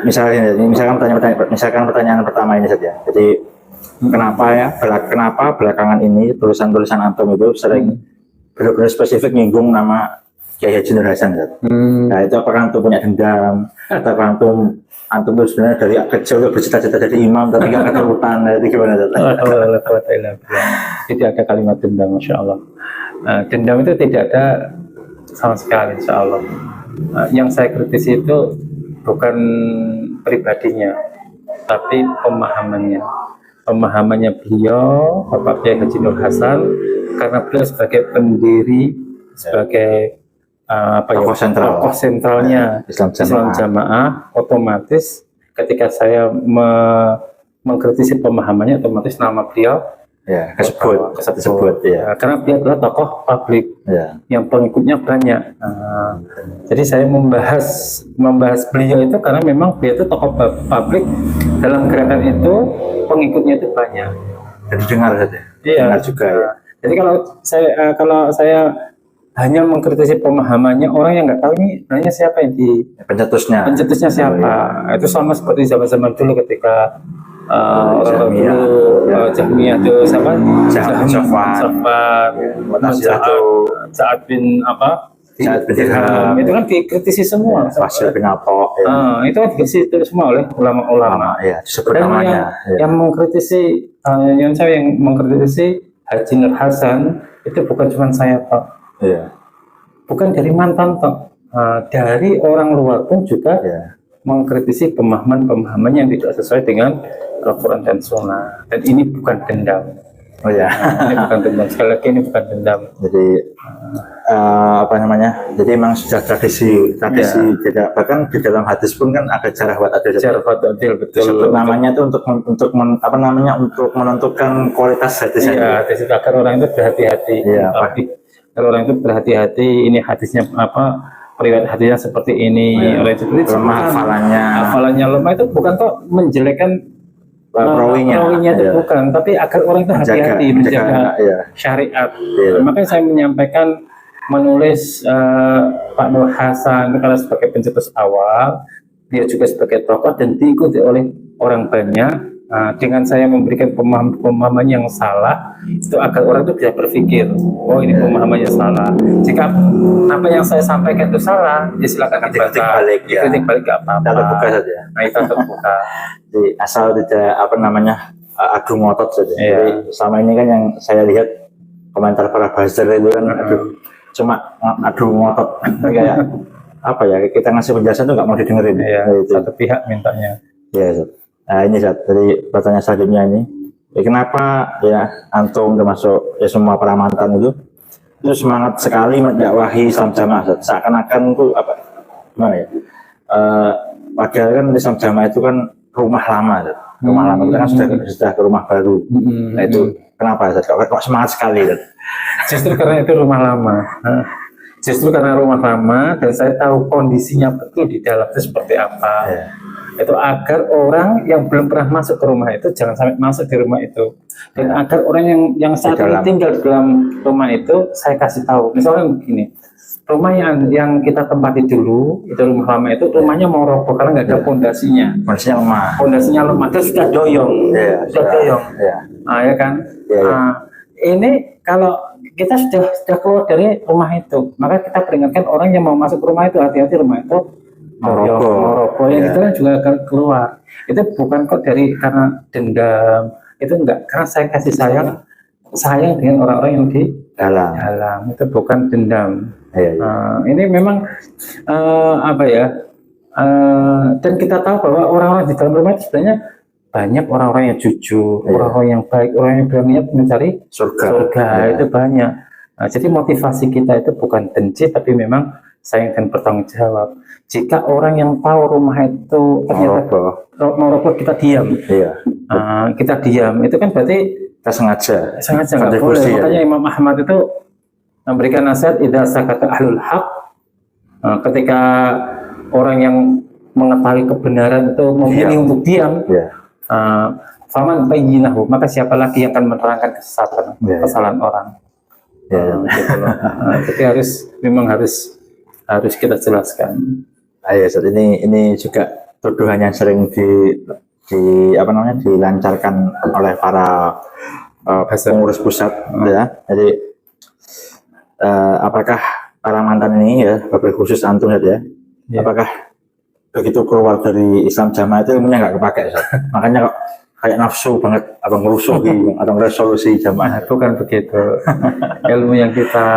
misalkan pertanyaan pertama ini saja. Jadi kenapa belakangan ini tulisan-tulisan antum itu sering benar-benar spesifik nyinggung nama Kiai Haji Nur Hasan. Nah itu apakah antum punya dendam atau antum itu sebenarnya dari kecil tuh bercita-cita jadi imam tapi nggak keturutan, itu gimana? Tidak ada kalimat dendam, Masya Allah. Dendam itu tidak ada sama sekali, Insya Allah. Yang saya kritisi itu bukan pribadinya, tapi pemahamannya beliau, Bapak Kiai Haji Nur Hasan, karena beliau sebagai pendiri, sebagai tokoh sentralnya Islam Jamaah, otomatis ketika saya mengkritisi pemahamannya, otomatis nama beliau kesebut. Karena beliau adalah tokoh publik yang pengikutnya banyak. Jadi saya membahas beliau itu karena memang beliau itu tokoh publik, dalam gerakan itu pengikutnya itu banyak. Jadi dengar saja. Dengar juga ya. Jadi kalau saya hanya mengkritisi pemahamannya, orang yang nggak tahu ini nanya siapa yang pencetusnya siapa. Itu sama seperti zaman dulu ketika Jahmiyah itu siapa? Safar, Sa'ad bin Dirham, itu kan dikritisi semua. Wasil bin Apo. Itu kan dikritisi semua oleh ulama-ulama. Dan yang mengkritisi, yang mengkritisi Haji Nur Hasan itu bukan cuma saya, Pak. Bukan dari mantan, Pak. Dari orang luar pun juga mengkritisi pemahaman yang tidak sesuai dengan Al-Quran dan Sunnah. Dan ini bukan dendam. Ini bukan dendam. Sekali lagi ini bukan dendam. Jadi Jadi memang sudah tradisi tidak, bahkan di dalam hadis pun kan ada jarh wa ta'dil. Betul. Namanya itu untuk menentukan kualitas hadis. Agar orang itu berhati-hati. Kalau orang itu berhati-hati, ini hadisnya riwayat hadisnya seperti ini, orang seperti itu, hafalannya lemah, itu bukan kok menjelekkan perawinya itu bukan, tapi agar orang itu hati-hati menjaga syariat. Makanya saya menyampaikan, menulis Pak Nur Hasan karena sebagai pencetus awal, dia juga sebagai tokoh dan diikuti oleh orang banyak. Dengan saya memberikan pemahaman yang salah, itu agar orang itu bisa berpikir, oh ini pemahamannya salah. Jika apa yang saya sampaikan itu salah, ya silakan dikritik balik, dikritik balik gak apa-apa. Terbuka saja. Itu terbuka. Jadi asal tidak adu ngotot saja. Jadi selama ini kan yang saya lihat komentar para buzzer itu kan cuma adu ngotot, kayak kita ngasih penjelasan tuh nggak mau didengerin. Satu pihak mintanya. Nah ini dari pertanyaan selanjutnya ini, kenapa antum termasuk semua para mantan itu semangat sekali mendakwahi Islam Jamaah, seakan-akan itu padahal kan Islam Jamaah itu kan rumah lama itu kan sudah ke rumah baru. Nah itu kenapa kok semangat sekali? Justru karena itu rumah lama. Justru karena rumah lama dan saya tahu kondisinya betul di dalam itu seperti apa. itu agar orang yang belum pernah masuk ke rumah itu jangan sampai masuk di rumah itu, dan agar orang yang saat ini tinggal di dalam rumah itu saya kasih tahu, misalnya begini, rumah yang kita tempati dulu itu rumah lama itu rumahnya mau roboh karena nggak ada fondasinya, fondasinya lemah, terus sudah doyong, nah, ya kan. Ini kalau kita sudah keluar dari rumah itu, maka kita peringatkan orang yang mau masuk rumah itu, hati-hati, rumah itu mau roboh, yang itu kan juga akan keluar. Itu bukan kok karena dendam, itu enggak, karena saya kasih sayang dengan orang-orang yang di dalam, itu bukan dendam. Ini memang apa ya, dan kita tahu bahwa orang-orang di dalam rumah itu sebenarnya banyak orang-orang yang jujur, orang-orang yang baik, orang yang berniat mencari surga. Itu banyak. Nah, jadi motivasi kita itu bukan dengki, tapi memang sayang dan bertanggung jawab. Jika orang yang tahu rumah itu ternyata mau roboh, kita diam. Kita diam, itu kan berarti kita sengaja nggak boleh. Makanya Imam Ahmad itu memberikan nasihat, idza sakata ahlul haq, ketika orang yang mengetahui kebenaran itu memilih untuk diam, faman bayyinahu, maka siapa lagi yang akan menerangkan kesalahan orang. Gitu loh. Jadi memang harus kita jelaskan. Saat ini juga tuduhan yang sering dilancarkan oleh para pengurus pusat, ya. Jadi apakah para mantan ini, ya, wabil khusus antum, ya, apakah begitu keluar dari Islam Jamaah itu ilmunya nggak kepake, makanya kok kayak nafsu banget abang ngerusuhi atau resolusi Jamaah? Bukan begitu. Ilmu yang kita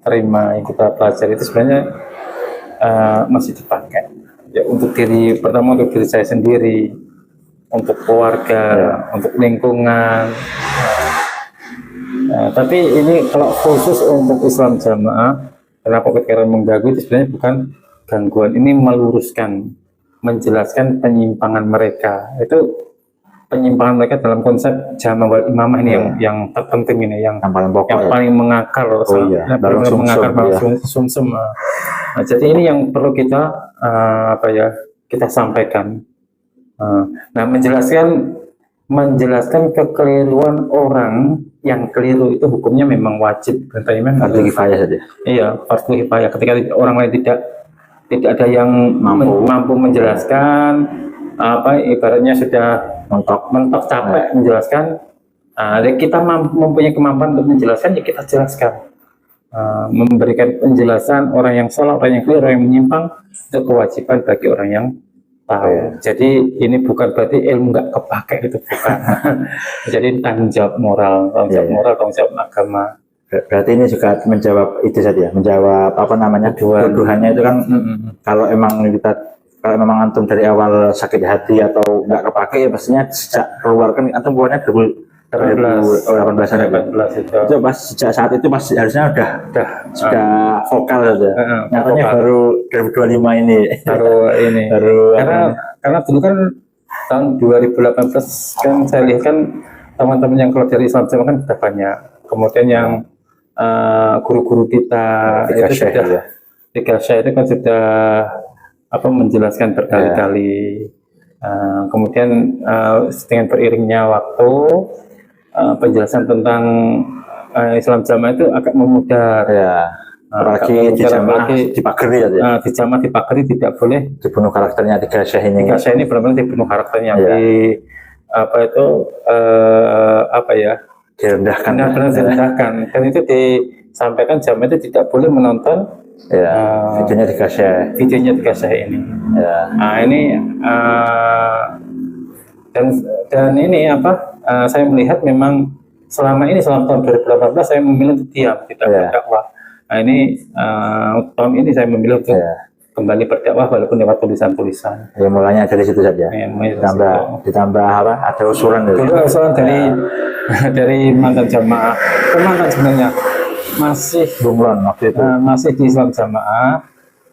terima, yang kita pelajari itu sebenarnya masih dipakai, ya, untuk pertama untuk diri saya sendiri, untuk keluarga, untuk lingkungan. Tapi ini kalau khusus untuk Islam Jamaah, kenapa ketika mengganggu, itu sebenarnya bukan gangguan, ini meluruskan, menjelaskan penyimpangan mereka. Itu penyimpangan mereka dalam konsep jamaah wal imamah ini yang terpenting ini, yang paling pokok, yang paling mengakar, sumsum. Nah, jadi ini yang perlu kita kita sampaikan. Nah, menjelaskan kekeliruan orang yang keliru itu hukumnya memang wajib, fardu kifayah saja. Iya, fardu kifayah. Ketika orang lain tidak ada yang mampu menjelaskan, ibaratnya sudah mentok capek menjelaskan, kita mempunyai kemampuan untuk menjelaskan, ya kita jelaskan, memberikan penjelasan. Orang yang salah, orang yang keliru, orang yang menyimpang, itu kewajiban bagi orang yang tahu. Jadi ini bukan berarti ilmu nggak kepake, itu bukan. Jadi tanggung jawab moral, tanggung jawab agama. Berarti ini juga menjawab itu saja, menjawab tuduhannya itu kan. Kalau memang antum dari awal sakit hati atau nggak kepake, ya pastinya sejak keluar kan antum keluarnya 2018 itu pas sejak saat itu pasti harusnya sudah vokal saja. Nyatanya baru 2025 ini karena dulu kan tahun 2018 kan saya lihat kan teman-teman yang keluar dari Islam Jamaah kan sudah banyak. Kemudian yang guru-guru kita tiga syekh itu kan sudah menjelaskan berkali-kali. Kemudian dengan beriringnya waktu, penjelasan tentang Islam Jamaah itu agak memudar. Apalagi di Jamaah dipagari, di Jamaah dipagari, tidak boleh dibunuh karakternya tiga syekh ini. Tiga syekh ini benar-benar dibunuh karakternya. Direndahkan. Direndahkan. Dan itu disampaikan Jamaah itu tidak boleh menonton videonya tiga syekh ini. Nah ini dan ini saya melihat memang selama tahun 2018 saya memilih untuk diam, tidak berdakwah. Nah ini tahun ini saya memilih untuk kembali berdakwah walaupun lewat tulisan-tulisan. Ya, mulanya dari situ saja. Ditambah ada usulan dari mantan jamaah, mantan sebenarnya masih bunglon waktu itu, masih di Islam Jamaah,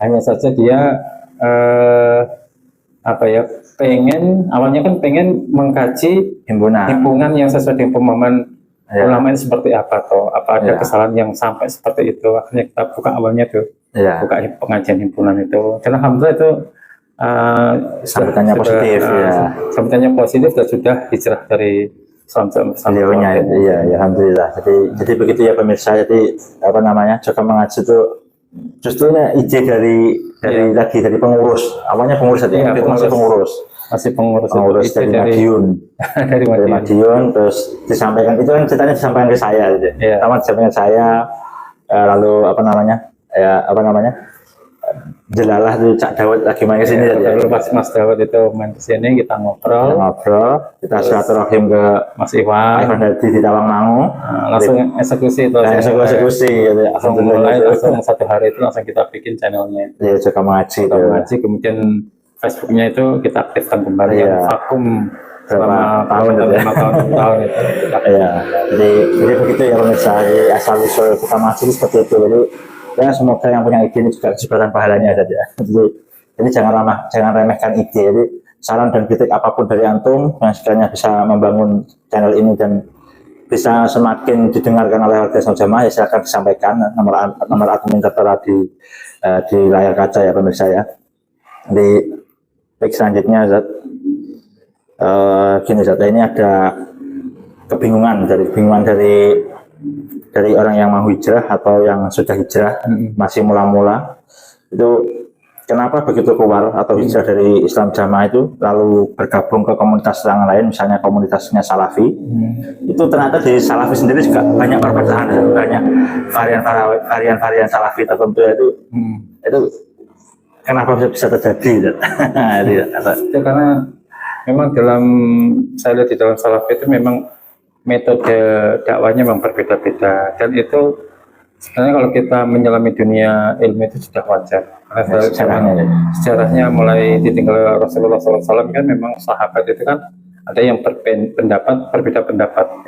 hanya saja dia awalnya kan pengen mengkaji himpunan yang sesuai dengan pemahaman ulama ini seperti apa, ada kesalahan yang sampai seperti itu. Akhirnya kita buka awalnya tuh, buka pengajian himpunan itu, dan alhamdulillah itu Sambutannya positif, ya. Sambutannya positif dan sudah hijrah dari Islam beliaunya. Iya, ya, alhamdulillah. Jadi begitu ya pemirsa. Jadi apa namanya, Jaga Mengaji itu justru ide dari pengurus. Awalnya pengurus saja, Iya, itu masih pengurus dari Madiun. dari Madiun, terus disampaikan, itu kan ceritanya disampaikan ke saya gitu. Iya. Pertama disampaikan ke saya, lalu jelalah tuh Cak Dawud lagi main ke sini ya. Lalu pas Mas Dawud itu main ke sini, kita ngobrol, kita silaturahim ke Mas Iwan di Tawangmangu. Langsung eksekusi itu. Langsung mulai, langsung satu hari itu langsung kita bikin channelnya. Iya, Jaga Mengaji. Kemudian Facebooknya itu kita aktifkan kembali, yang vakum selama tahun itu. Iya, jadi begitu ya pemirsa. Asal usul kita masih seperti itu. Jadi ya semoga yang punya ide ini juga kesempatan pahalanya saja. Jadi jangan remehkan ide. Jadi saran dan kritik apapun dari antum yang sekiranya bisa membangun channel ini dan bisa semakin didengarkan oleh warga Jamaah, ya silakan disampaikan. Nomor admin tertera di layar kaca ya pemirsa ya. Di baik selanjutnya Zat, gini Zat, ini ada kebingungan dari orang yang mau hijrah atau yang sudah hijrah, masih mula-mula itu, kenapa begitu keluar atau hijrah dari Islam Jamaah itu lalu bergabung ke komunitas yang lain, misalnya komunitasnya Salafi. Itu ternyata di Salafi sendiri juga banyak perpecahan, banyak varian Salafi tertentu itu kenapa bisa terjadi? Itu karena memang saya lihat di dalam Salafi itu memang metode dakwahnya memang berbeda-beda, dan itu sebenarnya kalau kita menyelami dunia ilmu itu sudah wajar. Karena sejarahnya mulai ditinggal Rasulullah SAW kan memang sahabat itu kan ada yang berbeda pendapat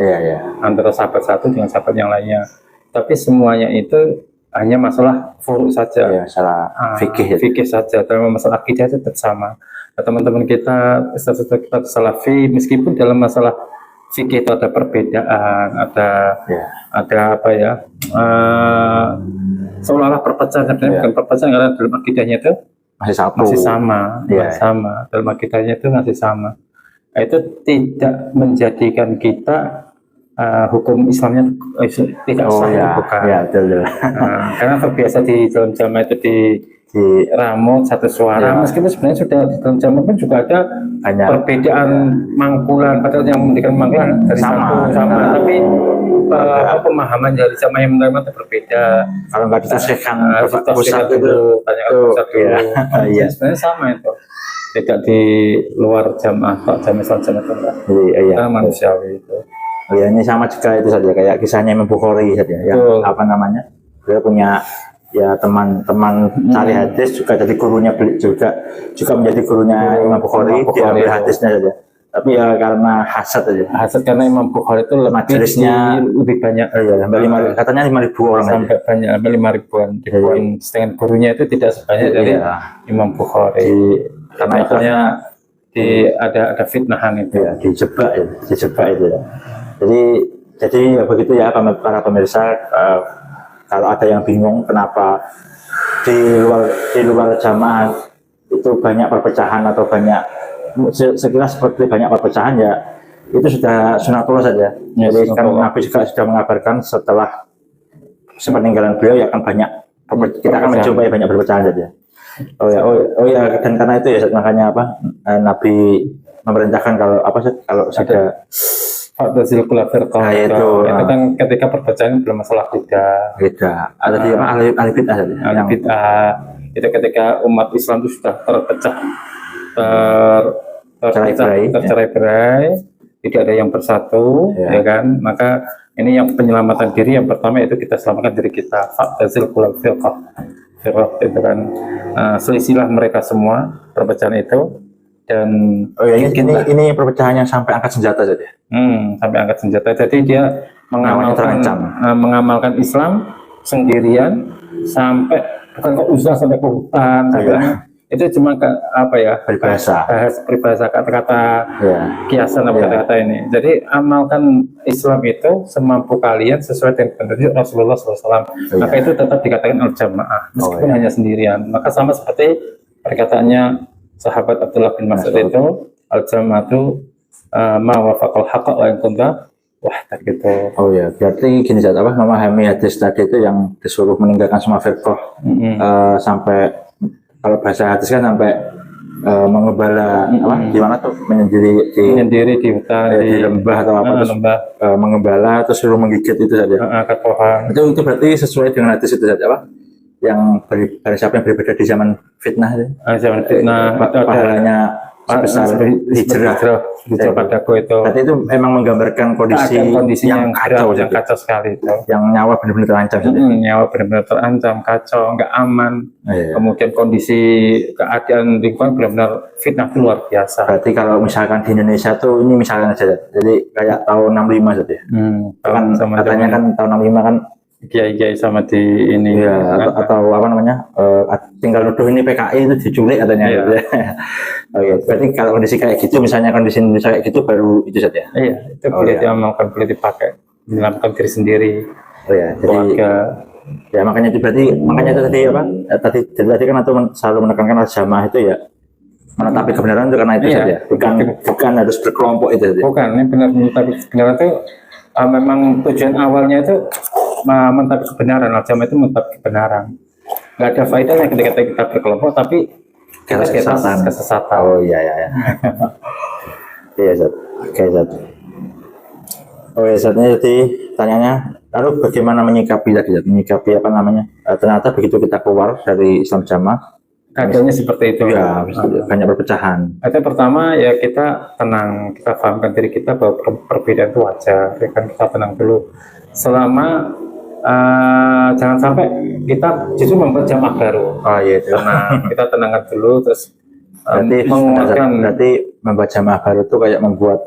antara sahabat satu dengan sahabat yang lainnya, tapi semuanya itu hanya masalah furu saja, masalah fikih saja, tapi masalah akidah itu tetap sama. Nah, teman-teman kita Salafi, meskipun dalam masalah fikih itu ada perbedaan, ada apa ya, seolah-olah perpecahan, sebenarnya bukan perpecahan, karena dalam akidahnya itu masih sama. Dalam akidahnya itu masih sama. Nah, itu tidak menjadikan kita hukum Islamnya tidak sah, bukan. Karena terbiasa di dalam jamaah itu di ramut satu suara, meskipun sebenarnya sudah di dalam jamaah pun juga ada perbedaan mangkulan, padahal yang memberikan mangkulan dari sama, tapi pemahaman dari jamaah yang menerima itu berbeda. Kalau nggak ditafsirkan pusat itu, tanyakan pusat dulu. Sebenarnya sama itu, tidak di luar jamaah Islam itu enggak. Karena manusiawi itu. Ini sama juga itu saja, kayak kisahnya Imam Bukhari saja, yang dia punya teman-teman cari hadis, juga jadi gurunya juga menjadi gurunya Imam Bukhari, dia ambil hadisnya saja. Tapi ya karena hasad aja. Hasad karena Imam Bukhari itu majelisnya lebih banyak. Katanya 5.000 orang sampai banyak, 5.000-an. Setengah gurunya itu tidak sebanyak dari Imam Bukhari. Karena akhirnya ada fitnahan itu. Dijebak itu ya. Jadi begitu ya para pemirsa. Kalau ada yang bingung kenapa di luar jamaah itu banyak perpecahan atau banyak, sekilas seperti banyak perpecahan, ya itu sudah sunatullah saja. Jadi kan Nabi juga sudah mengabarkan setelah sepeninggalan beliau ya akan banyak, kita akan menjumpai banyak perpecahan saja. Dan karena itu ya makanya Nabi memerintahkan kalau sudah Fa'tazil kulla firqah, itu kan ketika perpecahan belum masalah beda. Ada di ahli bid'ah. Itu ketika umat Islam itu sudah terpecah, tercerai-berai, tidak ada yang bersatu, ya kan? Maka ini yang penyelamatan diri yang pertama itu kita selamatkan diri kita. Fa'tazil kulla firqah, itu kan selisilah mereka semua perpecahan itu. Dan ini perpecahannya sampai angkat senjata saja. Sampai angkat senjata. Jadi dia mengamalkan Islam sendirian sampai, bukan kok usaha sampai ke hutan. Itu cuma peribahasa kata-kata kiasan kata-kata ini. Jadi amalkan Islam itu semampu kalian sesuai dengan petunjuk Rasulullah SAW. Maka itu tetap dikatakan al-jamaah meskipun hanya sendirian. Maka sama seperti perkataannya sahabat Abdullah bin Mas'ud itu al-jama'atu ma wafaqal haqqa wa in kunta wahdak gitu. Oh ya, berarti gini Zat, apa memahami hadis tadi itu yang disuruh meninggalkan semua firqah sampai, kalau bahasa hadis kan sampai mengembala apa gimana tuh, menyendiri di hutan, di lembah atau apa, terus mengembala terus suruh menggigit itu saja. Ke pohon. Itu berarti sesuai dengan hadis itu saja, apa yang dari siapa yang berbeda di zaman fitnah itu. Zaman fitnah itu pahalanya sebesar hijrah padaku itu. Berarti itu memang menggambarkan kondisi yang kacau sekali itu. Yang nyawa benar-benar terancam. Nyawa benar-benar terancam, kacau, nggak aman. Kemudian kondisi keadaan lingkungan benar-benar fitnah itu luar biasa. Berarti kalau misalkan di Indonesia tuh, ini misalkan aja, jadi kayak tahun 65 saja. Kan katanya kan tahun 65 kan kiai sama di ini ya, atau apa namanya, tinggal nuduh ini PKI itu diculik katanya. Oh iya, berarti kalau kondisi kayak gitu, misalnya kondisi Indonesia kayak gitu, baru itu saja. Iya, itu boleh diamalkan, boleh dipakai, menyelamatkan diri sendiri. Oh ya, jadi keluarga. Ya makanya itu berarti, makanya itu tadi apa? Tadi kan atau selalu menekankan jamaah itu ya menetapi kebenaran itu karena itu saja. Bukan harus berkelompok itu saja. Bukan, ini benar menetapi kebenaran itu memang tujuan awalnya itu mentapik kebenaran, al-jamaah itu mentapik kebenaran. Nggak ada faedahnya ketika kita berkelompok, tapi kita kesesatan. Oh iya. Iya Zat. Oke Zat. Oh ya Zatnya, jadi tanyanya, lalu bagaimana menyikapi tadi Zat? Menyikapi apa namanya? Ternyata begitu kita keluar dari Islam Jamaah, keadaannya seperti itu. Ya, banyak perpecahan. Itu pertama ya kita tenang, kita pahamkan diri kita bahwa perbedaan itu wajar, ya kan, kita tenang dulu. Selama jangan sampai kita justru membuat jamaah baru. Oh iya, kita tenangkan dulu, terus menguatkan. Berarti membuat jamaah baru itu kayak membuat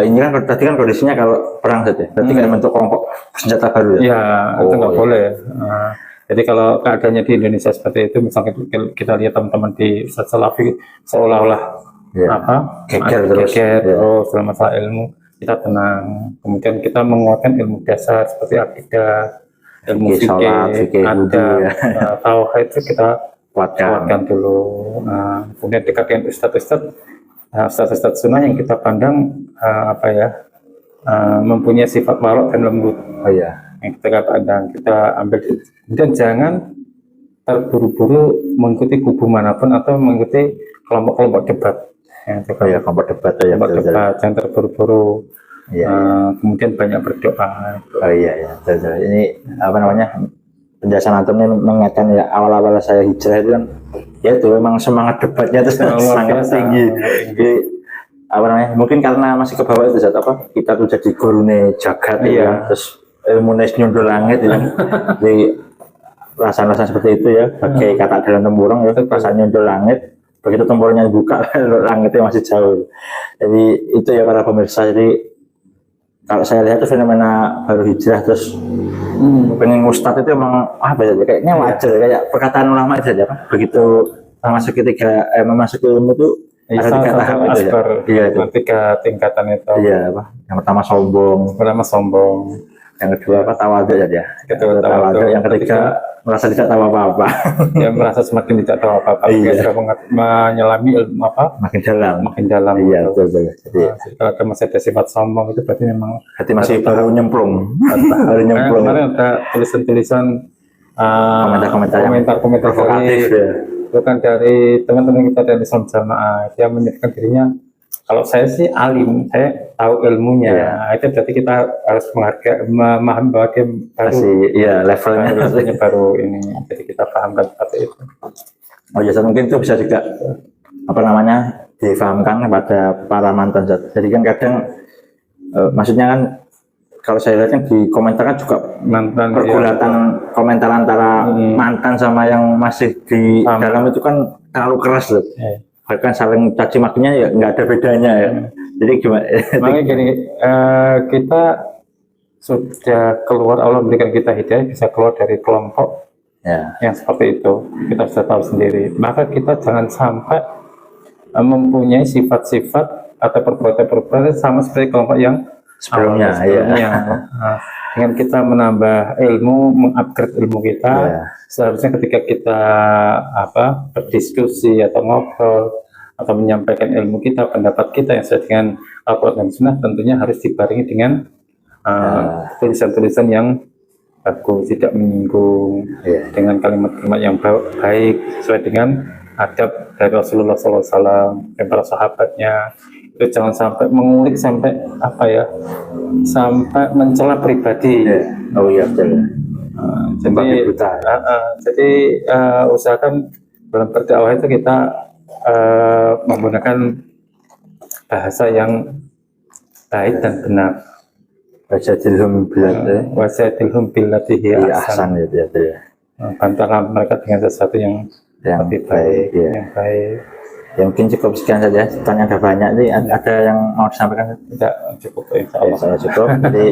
ini kan tadi kan kondisinya kalau perang saja. Berarti kayak bentuk kelompok senjata baru. Ya, itu nggak boleh. Jadi kalau keadaannya di Indonesia seperti itu, misalnya kita lihat teman-teman di Ustadz Salafi seolah-olah geger terus dalam masalah ilmu, kita tenang. Kemudian kita menguatkan ilmu dasar seperti akidah, ilmu fikih, tauhid itu kita kuatkan dulu. Kemudian dekat dengan ustadz sunnah yang kita pandang mempunyai sifat warok dan lembut. Oh iya. Yang kita pandang, kita ambil. Kemudian jangan terburu-buru mengikuti kubu manapun atau mengikuti kelompok-kelompok debat. Kelompok debat ya. Jangan terburu-buru. Kemudian banyak berdoa. Oh iya. Ini apa namanya, penjelasan antum ini mengingatkan ya, awal-awal saya hijrah itu kan, ya itu memang semangat debatnya itu sangat tinggi. Jadi apa namanya, mungkin karena masih ke bawah itu Zat, apa kita tuh jadi gurune jagat ya, terus ilmu nyundul langit ya. Jadi rasa-rasa seperti itu ya, pakai kata dalam tempurung ya, rasa nyundul langit. Begitu tempurungnya dibuka, langitnya masih jauh. Jadi itu ya para pemirsa. Jadi kalau saya lihat itu fenomena baru hijrah terus pengen ustadz itu emang apa ya, kayaknya wajar, kayak perkataan ulama itu saja, begitu memasuki memasuki ilmu itu ada 3 tahap itu ya. Tiga tingkatan itu. Iya, yang pertama sombong. Yang kedua tawadhu ya. Tawadhu. Yang ketiga merasa tidak tahu apa-apa. Ya, merasa semakin tidak tahu apa-apa. Sudah menyelami ilmu makin dalam. Iya, betul. Jadi kalau masih ada sifat sombong itu berarti memang masih baru nyemplung. Kemarin ada tulisan komentar provokatif ya. Bukan dari teman-teman kita dari Islam Jamaah, dia menyebutkan dirinya, kalau saya sih alim, saya tahu ilmunya. Itu berarti kita harus menghargai, memahami bahwa dia baru, levelnya baru ini. Jadi kita pahamkan seperti itu. Oh ya, mungkin itu bisa juga difahamkan kepada para mantan Zat. Jadi kan kadang maksudnya kan kalau saya lihat kan di komentar kan juga pergulatan komentar antara mantan sama yang masih di dalam itu kan terlalu keras loh. Bahkan saling caci makinya ya nggak ada bedanya ya. Jadi gimana? Makanya gini, kita sudah keluar, Allah berikan kita hidayah, bisa keluar dari kelompok yang seperti itu. Kita sudah tahu sendiri. Maka kita jangan sampai mempunyai sifat-sifat atau perbuatan-perbuatan sama seperti kelompok yang sebelumnya. Dengan kita menambah ilmu, mengupgrade ilmu kita, seharusnya ketika kita berdiskusi atau ngobrol, atau menyampaikan ilmu kita, pendapat kita yang sesuai dengan Al-Quran dan Sunnah, tentunya harus dibarengi dengan tulisan-tulisan yang bagus, tidak menyinggung, dengan kalimat-kalimat yang baik sesuai dengan adab dari Rasulullah SAW dan para sahabatnya. Itu jangan sampai mengulik sampai apa ya, sampai mencela pribadi. Oh iya betul. Jadi usahakan dalam berdakwah itu kita menggunakan bahasa yang baik dan benar. Wajadilhum billati hiya ahsan. Gitu ya. Bantulah mereka dengan sesuatu yang lebih baik, yang baik. Ya mungkin cukup sekian saja. Tanya ada banyak nih. Ada yang mau disampaikan? Tidak, cukup. Insya Allah. Ya, cukup. Jadi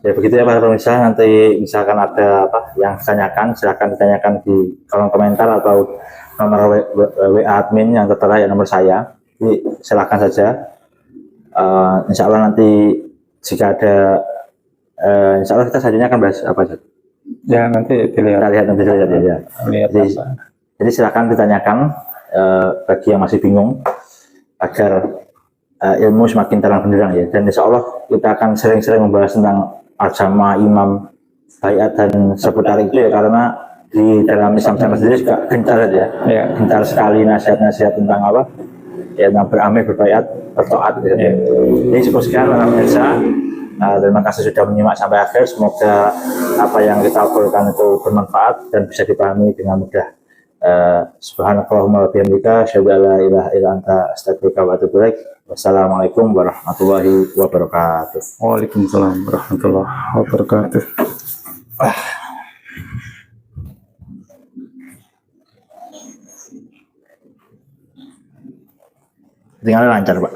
ya begitu ya para pemirsa. Nanti misalkan ada apa yang ditanyakan, silahkan ditanyakan di kolom komentar atau nomor WA admin yang tertera ya nomor saya. Jadi silahkan saja. Insya Allah nanti jika ada, insya Allah kita selanjutnya akan bahas apa saja. Ya nanti dilihat. Kita lihat nanti saja ya. Jadi silakan ditanyakan bagi yang masih bingung agar ilmu semakin terang benderang ya. Dan insya Allah kita akan sering-sering membahas tentang agama, imam, baiat dan seputar itu ya, karena di dalam Islam sendiri juga gencar ya. Gencar sekali nasihat-nasihat tentang apa? Ya tentang beramil, berbaiat, bertaat gitu. Jadi cukup sekian para pemirsa. Terima kasih sudah menyimak sampai akhir. Semoga apa yang kita obrolkan itu bermanfaat dan bisa dipahami dengan mudah. Subhanakallahumma wa bihamdika asyhadu an la ilaha illa anta astaghfiruka wa atubu ilaik. Wassalamualaikum warahmatullahi wabarakatuh. Waalaikumsalam warahmatullahi wabarakatuh. Tinggal lancar, Pak.